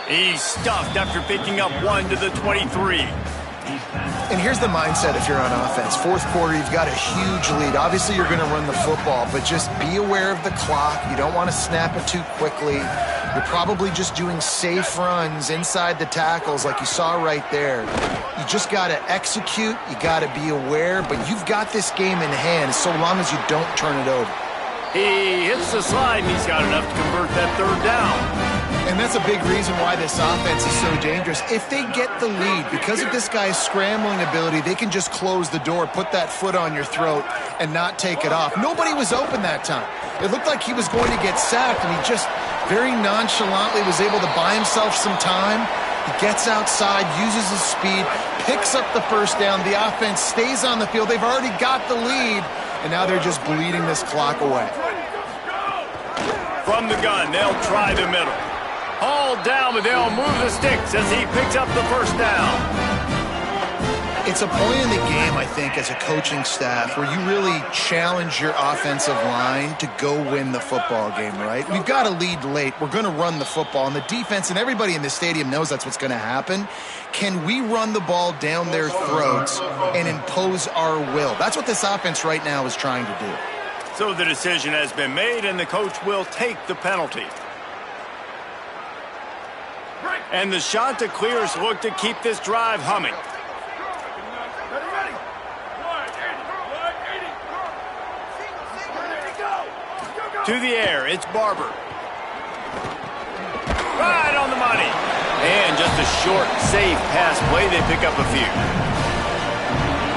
He's stuffed after picking up 1 to the 23. And here's the mindset if you're on offense. Fourth quarter, you've got a huge lead. Obviously, you're going to run the football, but just be aware of the clock. You don't want to snap it too quickly. You're probably just doing safe runs inside the tackles like you saw right there. You just got to execute. You got to be aware, but you've got this game in hand so long as you don't turn it over. He hits the slide, and he's got enough to convert that 3rd down. And that's a big reason why this offense is so dangerous. If they get the lead, because of this guy's scrambling ability, they can just close the door, put that foot on your throat, and not take it off. Nobody was open that time. It looked like he was going to get sacked, and he just very nonchalantly was able to buy himself some time. He gets outside, uses his speed, picks up the 1st down. The offense stays on the field. They've already got the lead, and now they're just bleeding this clock away. From the gun, they'll try the middle. Hauled down, but they'll move the sticks as he picks up the 1st down. It's a point in the game, I think, as a coaching staff where you really challenge your offensive line to go win the football game, right? We've got to lead late. We're going to run the football. And the defense and everybody in the stadium knows that's what's going to happen. Can we run the ball down their throats and impose our will? That's what this offense right now is trying to do. So the decision has been made, and the coach will take the penalty. And the shot to clears look to keep this drive humming. To the air, it's Barber. Right on the money. And just a short, safe pass play. They pick up a few.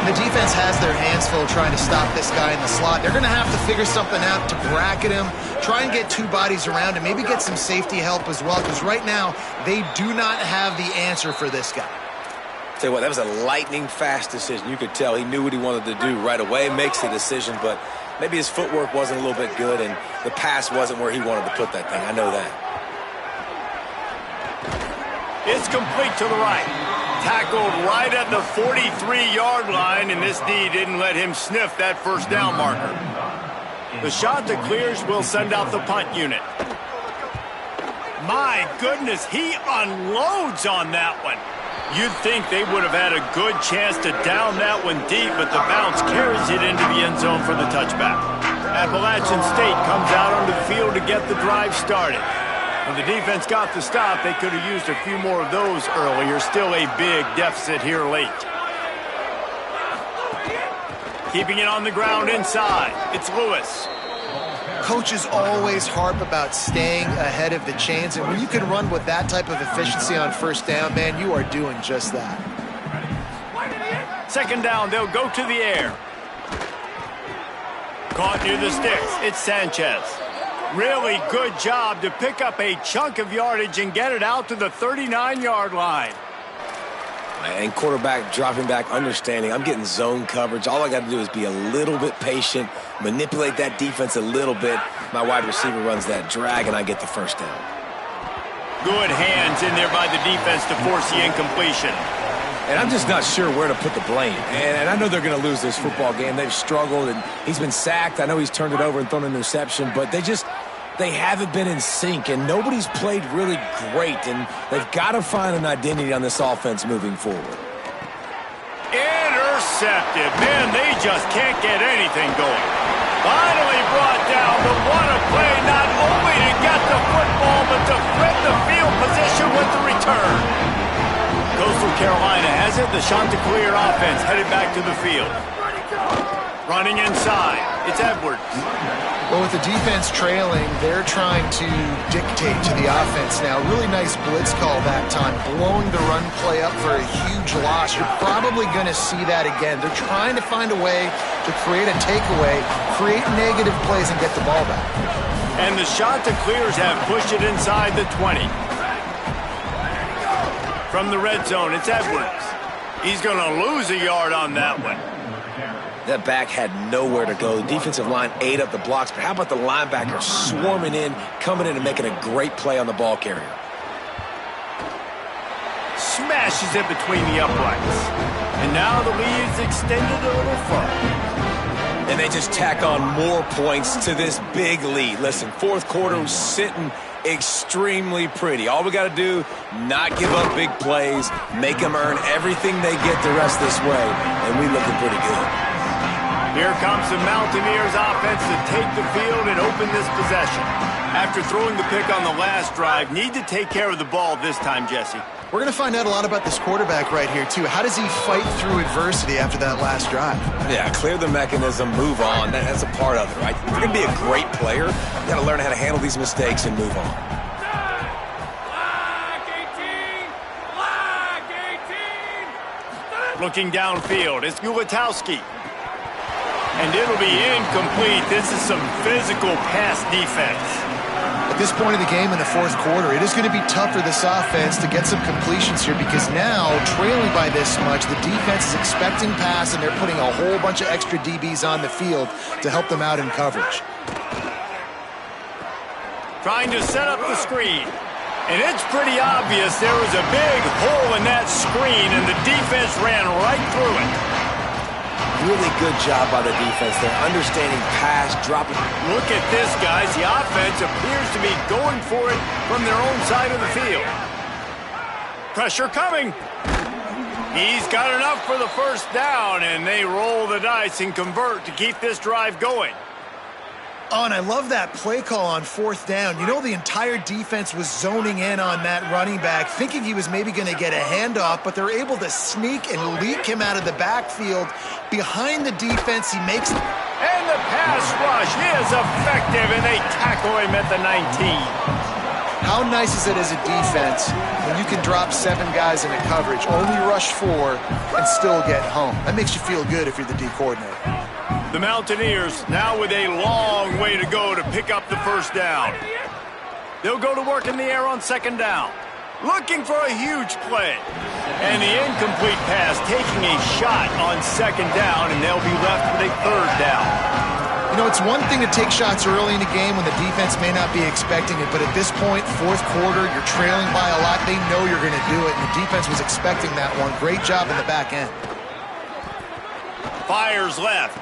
The defense has their hands full trying to stop this guy in the slot. They're going to have to figure something out to bracket him, try and get 2 bodies around him, maybe get some safety help as well, because right now they do not have the answer for this guy. Tell you what, that was a lightning-fast decision. You could tell he knew what he wanted to do right away, makes the decision, but maybe his footwork wasn't a little bit good, and the pass wasn't where he wanted to put that thing. I know that. It's complete to the right. Tackled right at the 43-yard line, and this D didn't let him sniff that first down marker. The shot that clears will send out the punt unit. My goodness, he unloads on that one. You'd think they would have had a good chance to down that one deep, but the bounce carries it into the end zone for the touchback. Appalachian State comes out onto the field to get the drive started. When the defense got the stop, they could have used a few more of those earlier. Still a big deficit here late. Keeping it on the ground inside. It's Lewis. Coaches always harp about staying ahead of the chains, and when you can run with that type of efficiency on first down, man, you are doing just that. Second down, they'll go to the air. Caught near the sticks. It's Sanchez. Really good job to pick up a chunk of yardage and get it out to the 39-yard line. And quarterback dropping back, understanding I'm getting zone coverage. All I got to do is be a little bit patient, manipulate that defense a little bit. My wide receiver runs that drag, and I get the first down. Good hands in there by the defense to force the incompletion. And I'm just not sure where to put the blame. And I know they're going to lose this football game. They've struggled, and he's been sacked. I know he's turned it over and thrown an interception, but they haven't been in sync, and nobody's played really great, and they've got to find an identity on this offense moving forward. Intercepted. Man, they just can't get anything going. Finally brought down, but what a play, not only to get the football, but to flip the field position with the return. Coastal Carolina has it. The Chanticleer offense headed back to the field. Running inside. It's Edwards. Well, with the defense trailing, they're trying to dictate to the offense now. Really nice blitz call that time, blowing the run play up for a huge loss. You're probably going to see that again. They're trying to find a way to create a takeaway, create negative plays, and get the ball back. And the Chanticleers have pushed it inside the 20. From the red zone, it's Edwards. He's going to lose a yard on that one. That back had nowhere to go. The defensive line ate up the blocks, but how about the linebacker swarming in, coming in and making a great play on the ball carrier? Smashes it between the uprights. And now the lead's extended a little further. And they just tack on more points to this big lead. Listen, fourth quarter was sitting extremely pretty. All we got to do, not give up big plays, make them earn everything they get the rest this way, and we looking pretty good. Here comes the Mountaineers offense to take the field and open this possession. After throwing the pick on the last drive, need to take care of the ball this time, Jesse. We're going to find out a lot about this quarterback right here, too. How does he fight through adversity after that last drive? Yeah, clear the mechanism, move on. That's a part of it, right? If you're going to be a great player, you got to learn how to handle these mistakes and move on. Looking downfield, it's Gulatowski. And it'll be incomplete. This is some physical pass defense. At this point of the game in the fourth quarter, it is going to be tough for this offense to get some completions here because now, trailing by this much, the defense is expecting pass and they're putting a whole bunch of extra DBs on the field to help them out in coverage. Trying to set up the screen. And it's pretty obvious there was a big hole in that screen and the defense ran right through it. Really good job by the defense there, understanding pass, dropping. Look at this, guys. The offense appears to be going for it from their own side of the field. Pressure coming. He's got enough for the first down, and they roll the dice and convert to keep this drive going. Oh, and I love that play call on fourth down. You know, the entire defense was zoning in on that running back, thinking he was maybe going to get a handoff, but they're able to sneak and leak him out of the backfield. Behind the defense, he makes... And the pass rush is effective, and they tackle him at the 19. How nice is it as a defense when you can drop 7 guys into coverage, only rush 4, and still get home? That makes you feel good if you're the D coordinator. The Mountaineers now with a long way to go to pick up the first down. They'll go to work in the air on second down. Looking for a huge play. And the incomplete pass taking a shot on second down, and they'll be left with a third down. You know, it's one thing to take shots early in the game when the defense may not be expecting it, but at this point, fourth quarter, you're trailing by a lot. They know you're going to do it, and the defense was expecting that one. Great job in the back end. Fires left.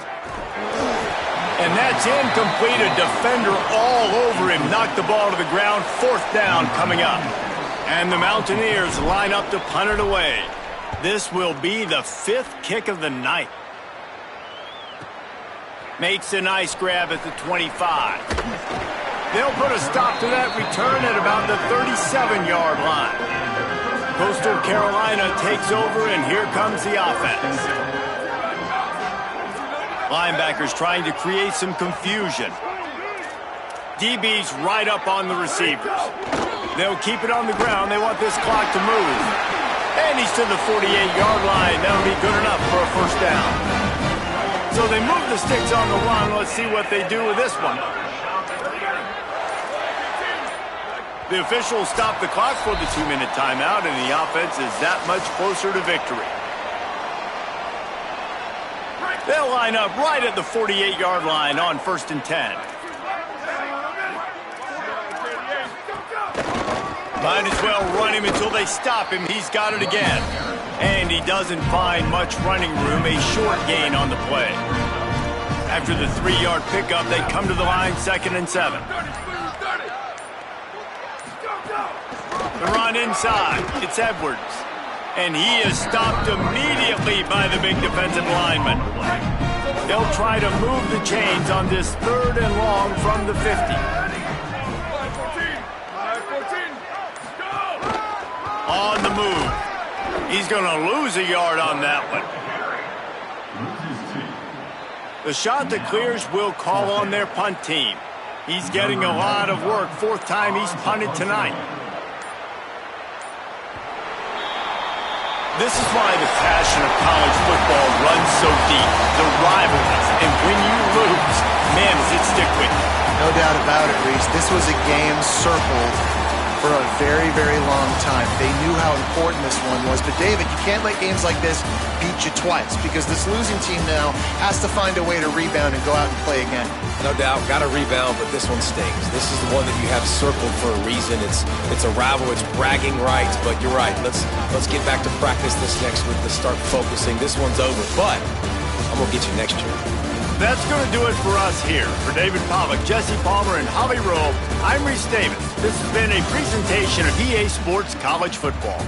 And that's incomplete. A defender all over him. Knocked the ball to the ground. Fourth down coming up. And the Mountaineers line up to punt it away. This will be the 5th kick of the night. Makes a nice grab at the 25. They'll put a stop to that return at about the 37-yard line. Coastal Carolina takes over, and here comes the offense. Linebackers trying to create some confusion. DB's right up on the receivers. They'll keep it on the ground. They want this clock to move. And he's to the 48-yard line. That'll be good enough for a first down. So they move the sticks on the run. Let's see what they do with this one. The officials stop the clock for the 2-minute timeout, and the offense is that much closer to victory. They'll line up right at the 48-yard line on 1st and 10. Might as well run him until they stop him. He's got it again. And he doesn't find much running room, a short gain on the play. After the 3-yard pickup, they come to the line 2nd and 7. The run inside. It's Edwards. And he is stopped immediately by the big defensive lineman. They'll try to move the chains on this 3rd and long from the 50. On the move. He's going to lose a yard on that one. The shot that clears will call on their punt team. He's getting a lot of work. 4th time he's punted tonight. This is why the passion of college football runs so deep. The rivalries. And when you lose, man, does it stick with you. No doubt about it, Reese. This was a game circled for a very, very long time. They knew how important this one was. But, David, you can't let games like this beat you twice because this losing team now has to find a way to rebound and go out and play again. No doubt, got to rebound, but this one stings. This is the one that you have circled for a reason. It's a rival. It's bragging rights, but you're right. Let's get back to practice this next week. Let's start focusing. This one's over, but I'm going to get you next year. That's going to do it for us here. For David Pollock, Jesse Palmer, and Holly Rowe, I'm Reese Davis. This has been a presentation of EA Sports College Football.